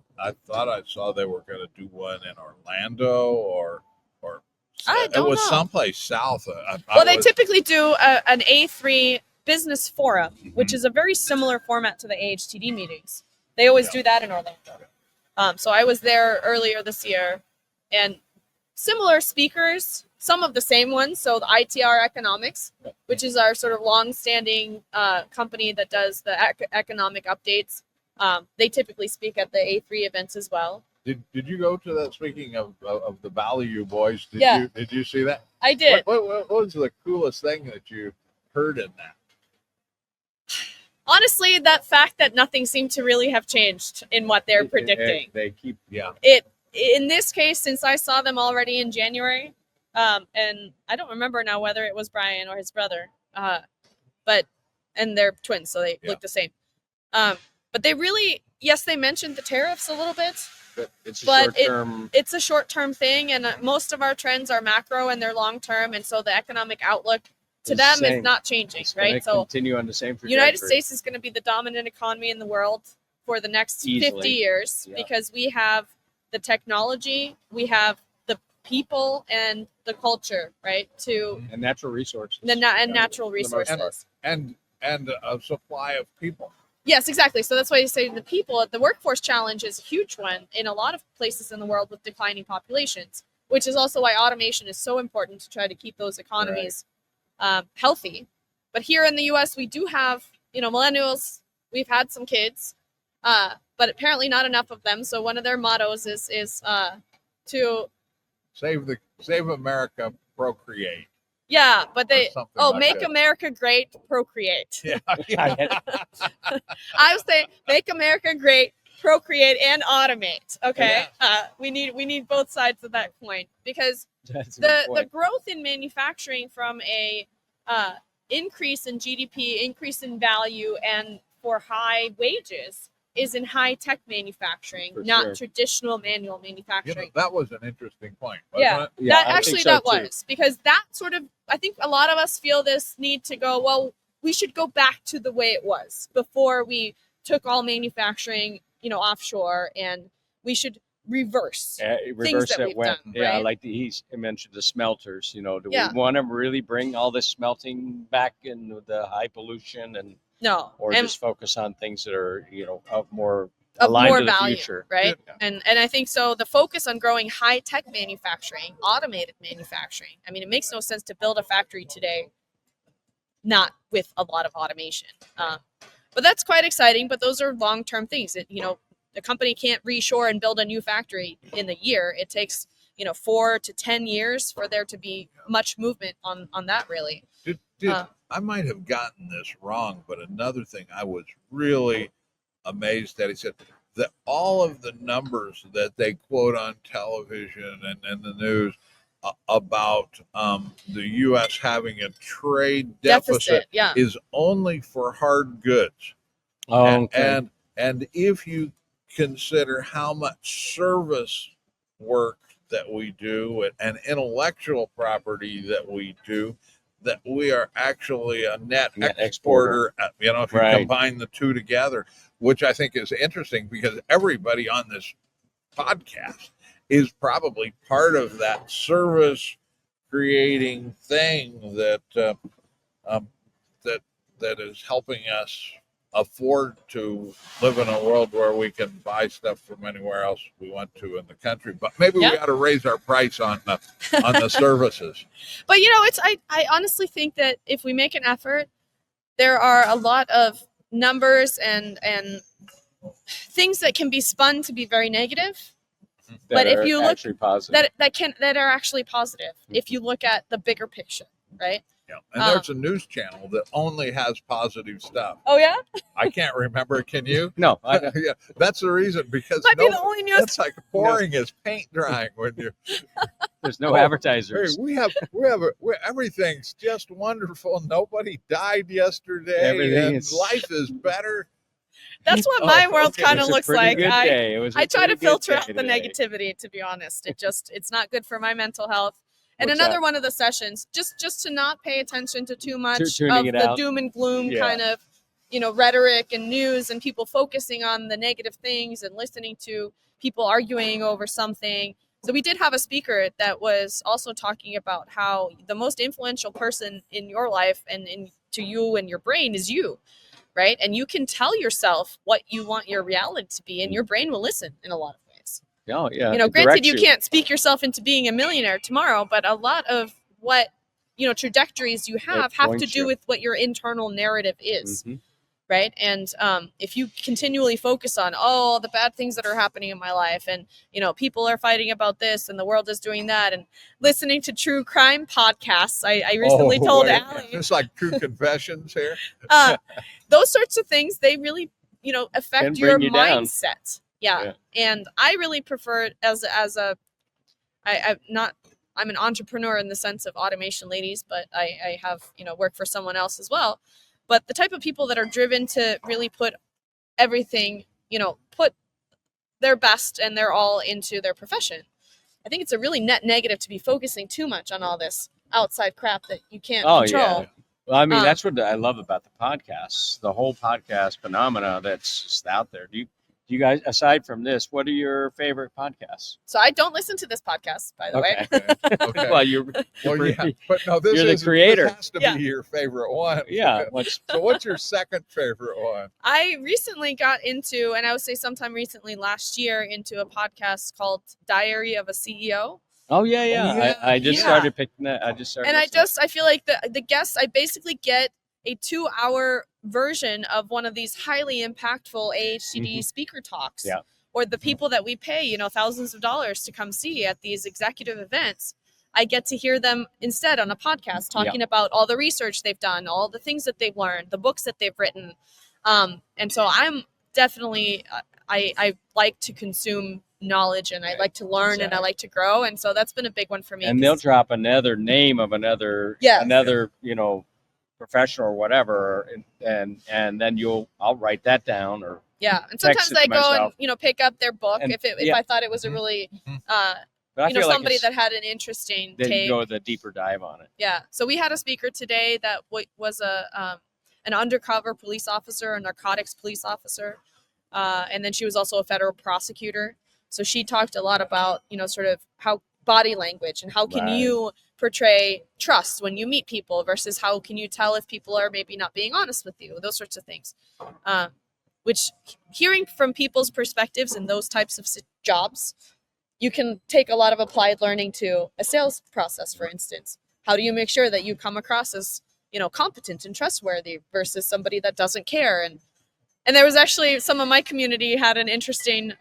thought I saw they were going to do one in Orlando or I don't it was know. someplace south. They typically do an A3 business forum, which is a very similar format to the AHTD meetings. They always do that in Orlando. So I was there earlier this year, and similar speakers, some of the same ones. So the ITR Economics, which is our sort of long-standing company that does the economic updates. They typically speak at the A3 events as well. Did you go to that? Speaking of the Value Boys, did you see that? I did. What was the coolest thing that you heard in that? Honestly, that fact that nothing seemed to really have changed in what they're predicting. They keep It in this case, since I saw them already in January, and I don't remember now whether it was Brian or his brother, and they're twins, so they look the same. But they really, yes, they mentioned the tariffs a little bit. But it's a But short-term. It's a short-term thing, and most of our trends are macro and they're long-term, and so the economic outlook to them Same. is not changing, It's gonna right? So continue on the same trajectory. United States is going to be the dominant economy in the world for the next 50 Easily. years because we have the technology, we have the people, and the culture, right? And natural resources. And natural resources. And a supply of people. Yes, exactly. So that's why you say the people, the workforce challenge is a huge one in a lot of places in the world with declining populations, which is also why automation is so important to try to keep those economies healthy. But here in the U.S., we do have, millennials. We've had some kids, but apparently not enough of them. So one of their mottos is to save America, procreate. Yeah, but make that. America great, procreate. Yeah. I would say make America great, procreate, and automate. Okay, we need both sides of that coin because the growth in manufacturing from a increase in GDP, increase in value, and for high wages is in high-tech manufacturing, not traditional manual manufacturing. That was an interesting point, wasn't it? That was because that sort of, I think a lot of us feel this need to go, well, we should go back to the way it was before we took all manufacturing, offshore, and we should reverse things that we've done. Yeah, right? like he mentioned the smelters. Do we want to really bring all this smelting back in the high pollution or just focus on things that are of more aligned to the value, future, right? Yeah. And I think so. The focus on growing high tech manufacturing, automated manufacturing. I mean, it makes no sense to build a factory today not with a lot of automation. But that's quite exciting. But those are long term things. The company can't reshore and build a new factory in a year. It takes 4 to 10 years for there to be much movement on that. Really. I might have gotten this wrong, but another thing I was really amazed at, he said that all of the numbers that they quote on television and the news about the U.S. having a trade deficit is only for hard goods. Oh, and if you consider how much service work that we do and intellectual property that we do, that we are actually a net exporter, if you combine the two together, which I think is interesting because everybody on this podcast is probably part of that service creating thing that is helping us afford to live in a world where we can buy stuff from anywhere else we want to in the country. But maybe we ought to raise our price on the services. But I honestly think that if we make an effort, there are a lot of numbers and things that can be spun to be very negative. But if you look that are actually positive, if you look at the bigger picture, right? Yeah. And there's a news channel that only has positive stuff. Oh yeah? I can't remember. Can you? No. Yeah, that's the reason because might be the only news. That's like boring as paint drying when you. There's no advertisers. Hey, we have everything's just wonderful. Nobody died yesterday, and life is better. That's what my world kind of looks like. I try to filter out the negativity, to be honest. It's not good for my mental health. And another one of the sessions, just to not pay attention to too much of the doom and gloom kind of, rhetoric and news and people focusing on the negative things and listening to people arguing over something. So we did have a speaker that was also talking about how the most influential person in your life and in to you and your brain is you, right? And you can tell yourself what you want your reality to be, and your brain will listen in a lot of ways. Oh, yeah. You know, It granted, directs you can't speak yourself into being a millionaire tomorrow, but a lot of what, you know, trajectories you have to points do you. with what your internal narrative is. Mhm. Right. And if you continually focus on, oh, the bad things that are happening in my life, and, you know, people are fighting about this and the world is doing that, and listening to true crime podcasts, I recently told wait, Allie, it's like true confessions here. those sorts of things, they really, you know, affect Can your bring you down. mindset. Yeah. Yeah. And I really prefer it I'm an entrepreneur in the sense of automation ladies, but I have, you know, work for someone else as well. But the type of people that are driven to really put everything, you know, put their best and their all into their profession. I think it's a really net negative to be focusing too much on all this outside crap that you can't control. Yeah. Well, I mean, that's what I love about the podcasts, the whole podcast phenomena that's just out there. Do you guys, aside from this, what are your favorite podcasts? So I don't listen to this podcast, by the way. Okay. Well, you're But no, this You're the is creator. This has to be your favorite one. yeah. So what's your second favorite one? I recently got into, and I would say sometime recently last year, into a podcast called Diary of a CEO. Oh yeah. yeah. I just Yeah. started picking that. I just started. And listening. I feel like the guests, I basically get a 2-hour version of one of these highly impactful AHTD speaker talks. Yeah. Or the people that we pay, you know, thousands of dollars to come see at these executive events. I get to hear them instead on a podcast talking about all the research they've done, all the things that they've learned, the books that they've written. And so I'm definitely, I like to consume knowledge, and I like to learn, and I like to grow. And so that's been a big one for me. And they'll drop another name of another, you know, professional or whatever, and then I'll write that down, or and sometimes I go myself. and, you know, pick up their book And, if I thought it was a really but I you know, feel like somebody that had an interesting then take. you go the deeper dive on it. Yeah. So we had a speaker today that was an undercover police officer, a narcotics police officer, and then she was also a federal prosecutor. So she talked a lot about, you know, sort of how body language and how can you portray trust when you meet people versus how can you tell if people are maybe not being honest with you, those sorts of things. Which, hearing from people's perspectives in those types of jobs, you can take a lot of applied learning to a sales process, for instance. How do you make sure that you come across as, you know, competent and trustworthy versus somebody that doesn't care? And there was actually, some of my community had an interesting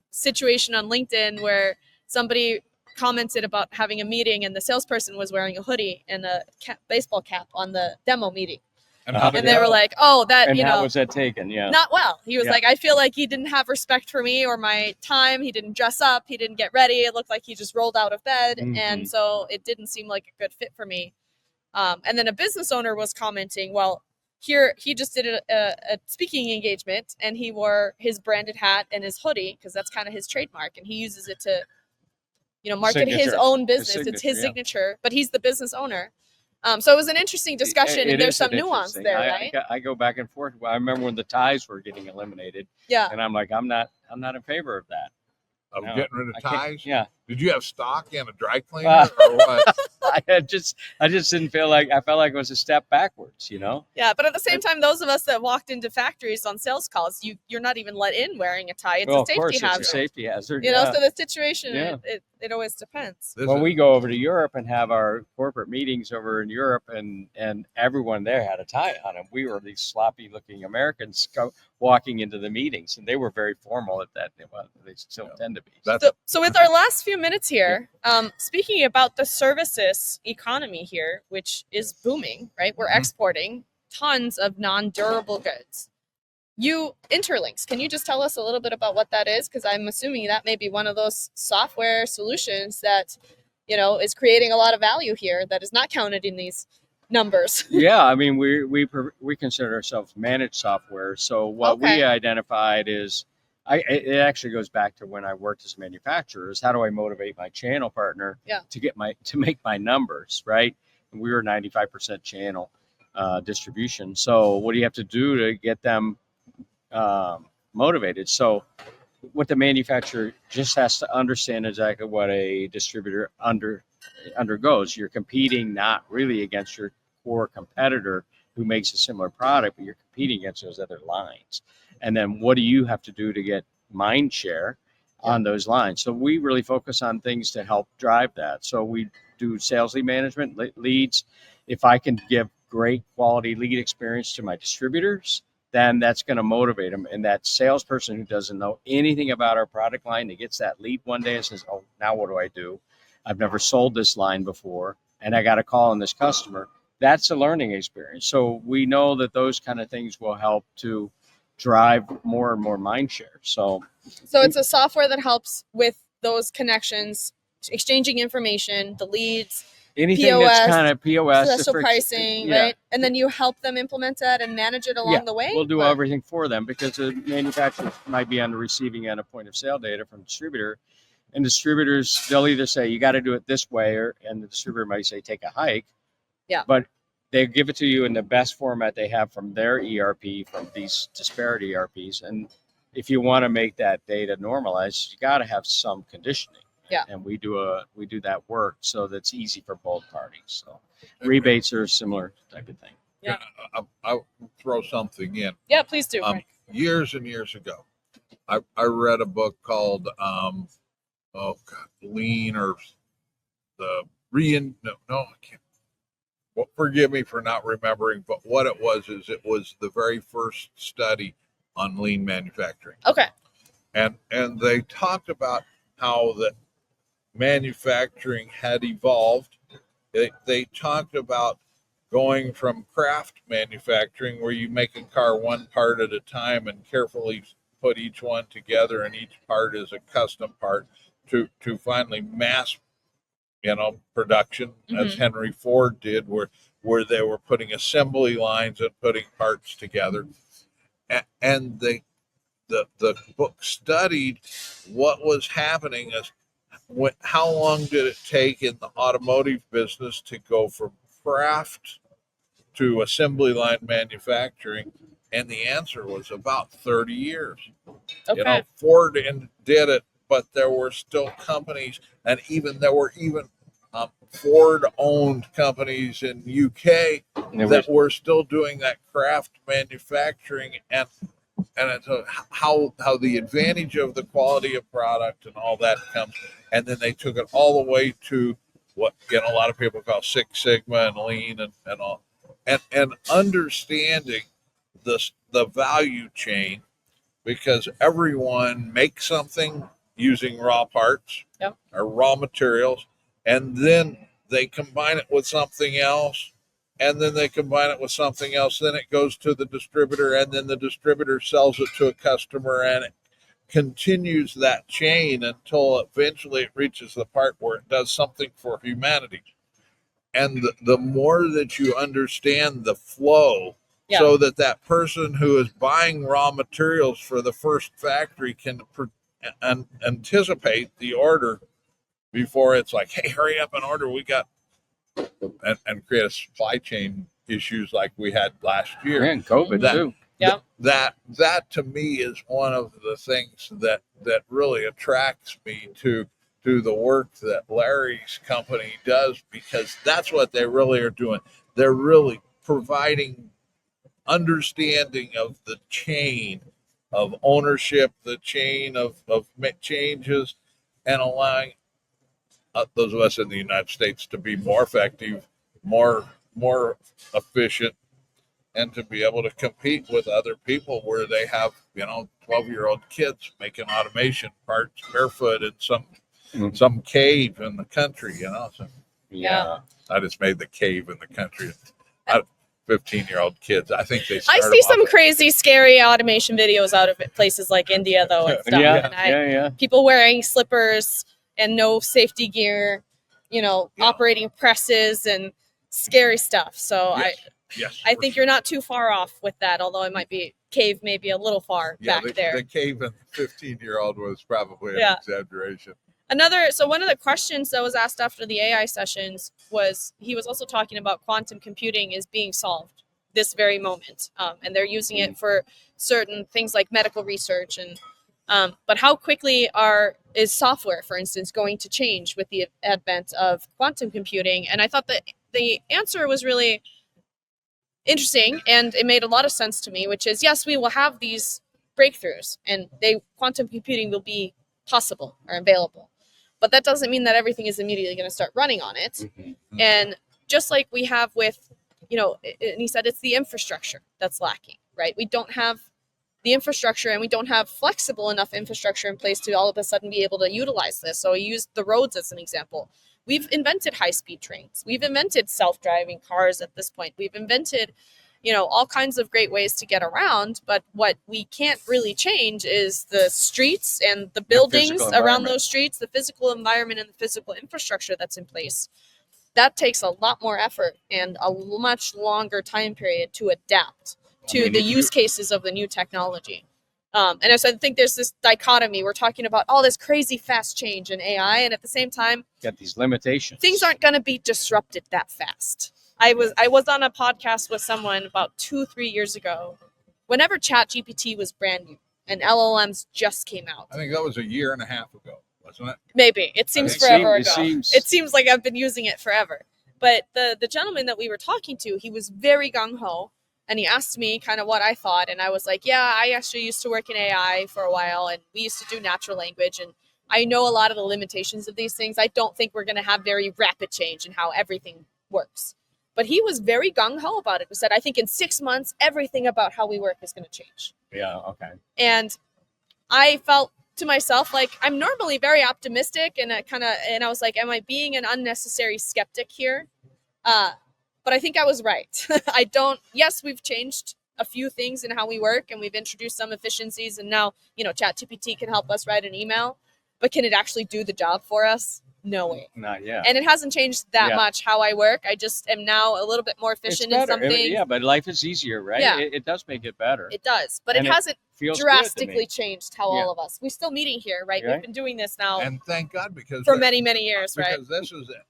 situation on LinkedIn where somebody commented about having a meeting and the salesperson was wearing a hoodie and a baseball cap on the demo meeting. And they were like, oh, that, and you know. how was that taken? Yeah. Not well. He was like, I feel like he didn't have respect for me or my time. He didn't dress up. He didn't get ready. It looked like he just rolled out of bed. And so it didn't seem like a good fit for me. And then a business owner was commenting, well, here he just did a speaking engagement and he wore his branded hat and his hoodie because that's kind of his trademark. And he uses it to, you know, market his own business. It's his signature, but he's the business owner. So it was an interesting discussion, and there's some nuance there, right? I go back and forth. I remember when the ties were getting eliminated. Yeah. And I'm like, I'm not in favor of that. Of getting rid of ties? Yeah. Did you have stock in a dry cleaner or what? I just didn't feel like, I felt like it was a step backwards, you know? Yeah, but at the same time, those of us that walked into factories on sales calls, you're not even let in wearing a tie. It's a safety hazard. It's a safety hazard. You know, so the situation, it always depends. When we go over to Europe and have our corporate meetings over in Europe, and everyone there had a tie on them. We were these sloppy looking Americans walking into the meetings, and they were very formal at that. Well, they still tend to be. So with our last few minutes here, speaking about the services economy here, which is booming, right? We're exporting tons of non-durable goods. Interlinks, can you just tell us a little bit about what that is? Because I'm assuming that may be one of those software solutions that, you know, is creating a lot of value here that is not counted in these numbers. Yeah, I mean, we consider ourselves managed software. So what we identified is, it actually goes back to when I worked as a manufacturer, is how do I motivate my channel partner to make my numbers, right? And we were 95% channel distribution. So what do you have to do to get them motivated? So what the manufacturer just has to understand exactly what a distributor undergoes. You're competing not really against your core competitor who makes a similar product, but you're competing against those other lines. And then what do you have to do to get mind share on those lines? So we really focus on things to help drive that. So we do sales lead management, leads. If I can give great quality lead experience to my distributors, then that's going to motivate them. And that salesperson who doesn't know anything about our product line, that gets that lead one day and says, oh, now what do I do? I've never sold this line before, and I got to call on this customer. That's a learning experience. So we know that those kind of things will help to drive more and more mind share. So it's a software that helps with those connections, exchanging information, the leads, anything POS, that's kind of POS, special pricing, yeah. right? And then you help them implement that and manage it along the way. We'll do everything for them, because the manufacturer might be on the receiving end of point of sale data from distributor, and distributors, they'll either say you got to do it this way, and the distributor might say take a hike. Yeah. But they give it to you in the best format they have from their ERP, from these disparate ERPs. And if you want to make that data normalized, you got to have some conditioning. Yeah. And we do that work so that's easy for both parties. So rebates are a similar type of thing. Yeah. I'll throw something in. Yeah, please do. Frank. Years and years ago, I read a book called Lean, or the I can't. Well, forgive me for not remembering, but what it was is it was the very first study on lean manufacturing. Okay. And they talked about how that manufacturing had evolved. They talked about going from craft manufacturing, where you make a car one part at a time and carefully put each one together, and each part is a custom part, to finally mass production, as Henry Ford did, where they were putting assembly lines and putting parts together. And the book studied what was happening as how long did it take in the automotive business to go from craft to assembly line manufacturing, and the answer was about 30 years. Okay. Ford did it, but there were still companies, and there were Ford-owned companies in UK that were still doing that craft manufacturing, and it's how the advantage of the quality of product and all that comes, and then they took it all the way to what a lot of people call Six Sigma and Lean and all, and understanding the value chain, because everyone makes something using raw parts or raw materials, and then they combine it with something else, and then they combine it with something else. Then it goes to the distributor, and then the distributor sells it to a customer, and it continues that chain until eventually it reaches the part where it does something for humanity. And the more that you understand the flow, so that person who is buying raw materials for the first factory can anticipate the order before it's like, hey, hurry up and order. We got, and create a supply chain issues like we had last year. And COVID too. Yeah. That to me is one of the things that really attracts me to the work that Larry's company does, because that's what they really are doing. They're really providing understanding of the chain of ownership, the chain of changes, and allowing those of us in the United States to be more effective, more efficient, and to be able to compete with other people where they have 12-year-old kids making automation parts barefoot in some cave in the country. So, I just made the cave in the country. 15-year-old kids. I think they. I see some crazy, scary automation videos out of places like India, though, and stuff. And people wearing slippers and no safety gear, operating presses and scary stuff. So I think you're not too far off with that, although it might be cave, maybe a little far back there. The cave in 15-year-old was probably an exaggeration. One of the questions that was asked after the AI sessions was, he was also talking about quantum computing is being solved this very moment. And they're using it for certain things like medical research. But how quickly is software, for instance, going to change with the advent of quantum computing? And I thought that the answer was really, interesting, and it made a lot of sense to me, which is, yes, we will have these breakthroughs, and quantum computing will be possible or available. But that doesn't mean that everything is immediately going to start running on it. Mm-hmm. And just like we have with, and he said it's the infrastructure that's lacking, right? We don't have the infrastructure, and we don't have flexible enough infrastructure in place to all of a sudden be able to utilize this. So I used the roads as an example. We've invented high-speed trains. We've invented self-driving cars at this point. We've invented, all kinds of great ways to get around. But what we can't really change is the streets and the buildings around those streets, the physical environment and the physical infrastructure that's in place. That takes a lot more effort and a much longer time period to adapt to the use cases of the new technology. And so I think there's this dichotomy. We're talking about all this crazy fast change in AI, and at the same time, got these limitations. Things aren't going to be disrupted that fast. I was on a podcast with someone about 2-3 years ago, whenever ChatGPT was brand new and LLMs just came out. I think that was a year and a half ago, wasn't it? Maybe. It seems forever ago. It seems like I've been using it forever. But the gentleman that we were talking to, he was very gung-ho. And he asked me kind of what I thought. And I was like, yeah, I actually used to work in AI for a while. And we used to do natural language. And I know a lot of the limitations of these things. I don't think we're going to have very rapid change in how everything works. But he was very gung-ho about it. He said, I think in 6 months, everything about how we work is going to change. Yeah, okay. And I felt to myself like I'm normally very optimistic. And I was like, am I being an unnecessary skeptic here? But I think I was right. Yes, we've changed a few things in how we work, and we've introduced some efficiencies, and now, ChatGPT can help us write an email, but can it actually do the job for us? No way. Not yet. And it hasn't changed that much how I work. I just am now a little bit more efficient in some things. Yeah, but life is easier, right? Yeah. It does make it better. It does, but it hasn't drastically changed how all of us. We're still meeting here, right? We've been doing this now. And thank God, for many, many years, right? Because this is it.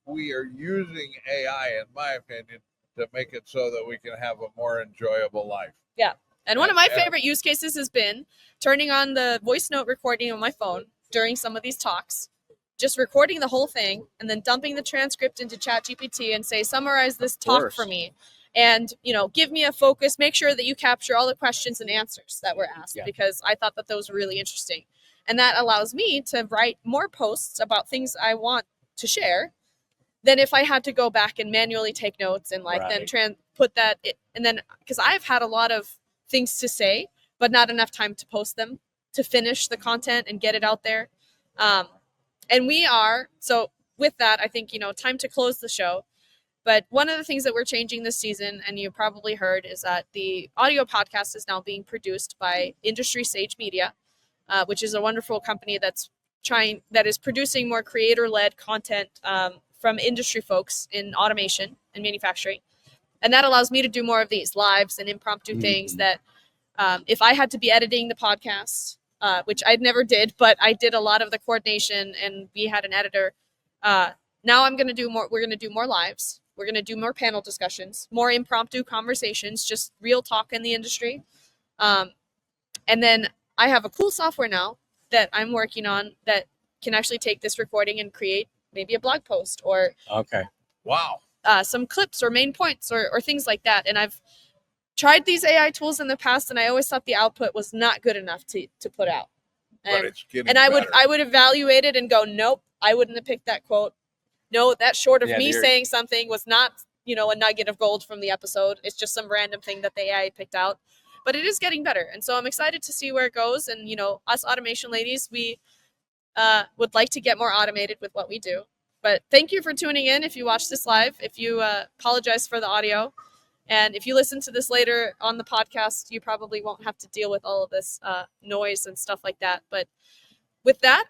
We are using AI, in my opinion, to make it so that we can have a more enjoyable life. Yeah. And one of my favorite use cases has been turning on the voice note recording on my phone during some of these talks, just recording the whole thing and then dumping the transcript into ChatGPT and say, summarize this talk for me. And, give me a focus, make sure that you capture all the questions and answers that were asked, because I thought that those were really interesting. And that allows me to write more posts about things I want to share than if I had to go back and manually take notes and then put that and then, because I've had a lot of things to say, but not enough time to post them, to finish the content and get it out there. And so with that, I think, time to close the show. But one of the things that we're changing this season, and you probably heard, is that the audio podcast is now being produced by Industry Sage Media, which is a wonderful company that is producing more creator-led content from industry folks in automation and manufacturing. And that allows me to do more of these lives and impromptu things that if I had to be editing the podcast, which I never did, but I did a lot of the coordination and we had an editor. Now we're going to do more lives. We're going to do more panel discussions, more impromptu conversations, just real talk in the industry. And then I have a cool software now that I'm working on that can actually take this recording and create maybe a blog post or some clips or main points or things like that. And I've tried these AI tools in the past, and I always thought the output was not good enough to put out. But it's getting better. I would evaluate it and go, nope, I wouldn't have picked that quote. No, that short of me saying something was not, a nugget of gold from the episode. It's just some random thing that the AI picked out. But it is getting better. And so I'm excited to see where it goes. And, us automation ladies, we would like to get more automated with what we do. But thank you for tuning in if you watch this live. If you apologize for the audio. And if you listen to this later on the podcast, you probably won't have to deal with all of this noise and stuff like that. But with that,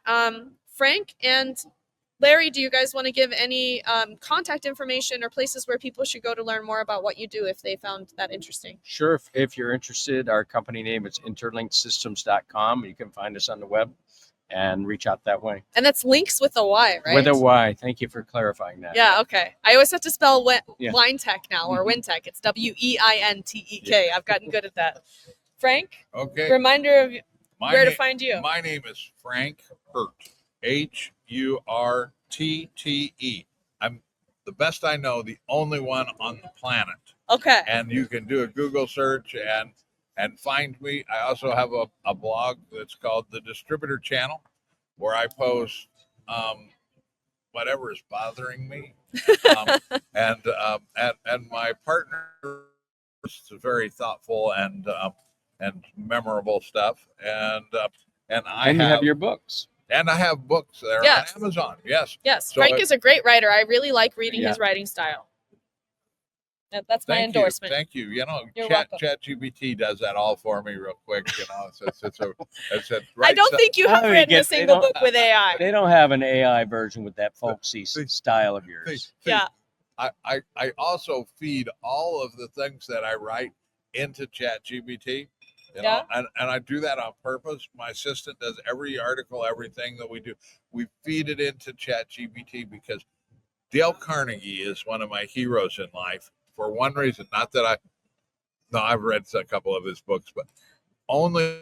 Frank and Larry, do you guys want to give any contact information or places where people should go to learn more about what you do if they found that interesting? Sure. If you're interested, our company name is interlinksystems.com. You can find us on the web and reach out that way. And that's links with a Y, right? With a Y. Thank you for clarifying that. Yeah, okay. I always have to spell Wintech now, or Wintech. It's Weintek. Yeah. I've gotten good at that. Frank? Okay. Reminder of where to find you. My name is Frank Hurtte, Hurtte. I'm the best I know, the only one on the planet Okay. and you can do a Google search and find me. I also have a blog that's called the Distributor Channel, where I post whatever is bothering me, and my partner is very thoughtful and memorable stuff, and I And you have have your books. and I have books that are Yes. on Amazon. Yes. Yes, So Frank is a great writer. I really like reading Yeah. his writing style. That's my Thank endorsement. you. Thank you. You know, You're welcome. ChatGPT does that all for me real quick. You know, it's a I don't think you have Well, written a they single don't- book with AI. They don't have an AI version with that folksy style of yours. Yeah. I also feed all of the things that I write into ChatGPT. You know, and I do that on purpose. My assistant does every article, everything that we do. We feed it into ChatGPT because Dale Carnegie is one of my heroes in life for one reason. Not that I've read a couple of his books, but only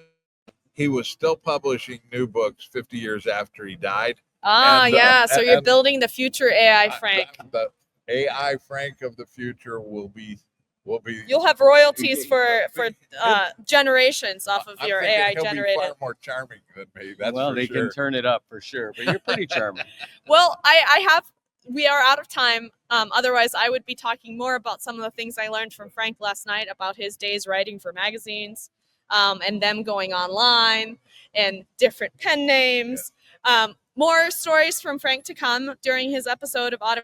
he was still publishing new books 50 years after he died. Ah, And, yeah. So you're and- building the future AI Frank. The AI Frank of the future will be. You'll have royalties for generations off of I'm your thinking AI he'll be generated. far more charming than me. That's Well, for they sure. can turn it up for sure, but you're pretty charming. Well, we are out of time. Otherwise, I would be talking more about some of the things I learned from Frank last night about his days writing for magazines, and them going online and different pen names. More stories from Frank to come during his episode of Automate.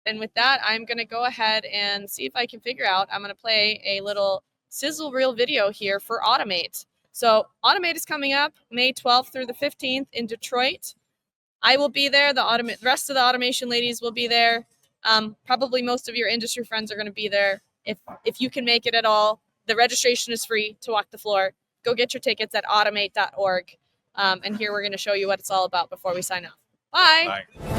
And with that, I'm going to go ahead and see if I can figure out. I'm going to play a little sizzle reel video here for Automate. So Automate is coming up May 12th through the 15th in Detroit. I will be there. The rest of the automation ladies will be there. Probably most of your industry friends are going to be there. If you can make it at all, the registration is free to walk the floor. Go get your tickets at automate.org. And here we're going to show you what it's all about before we sign off. Bye. Bye.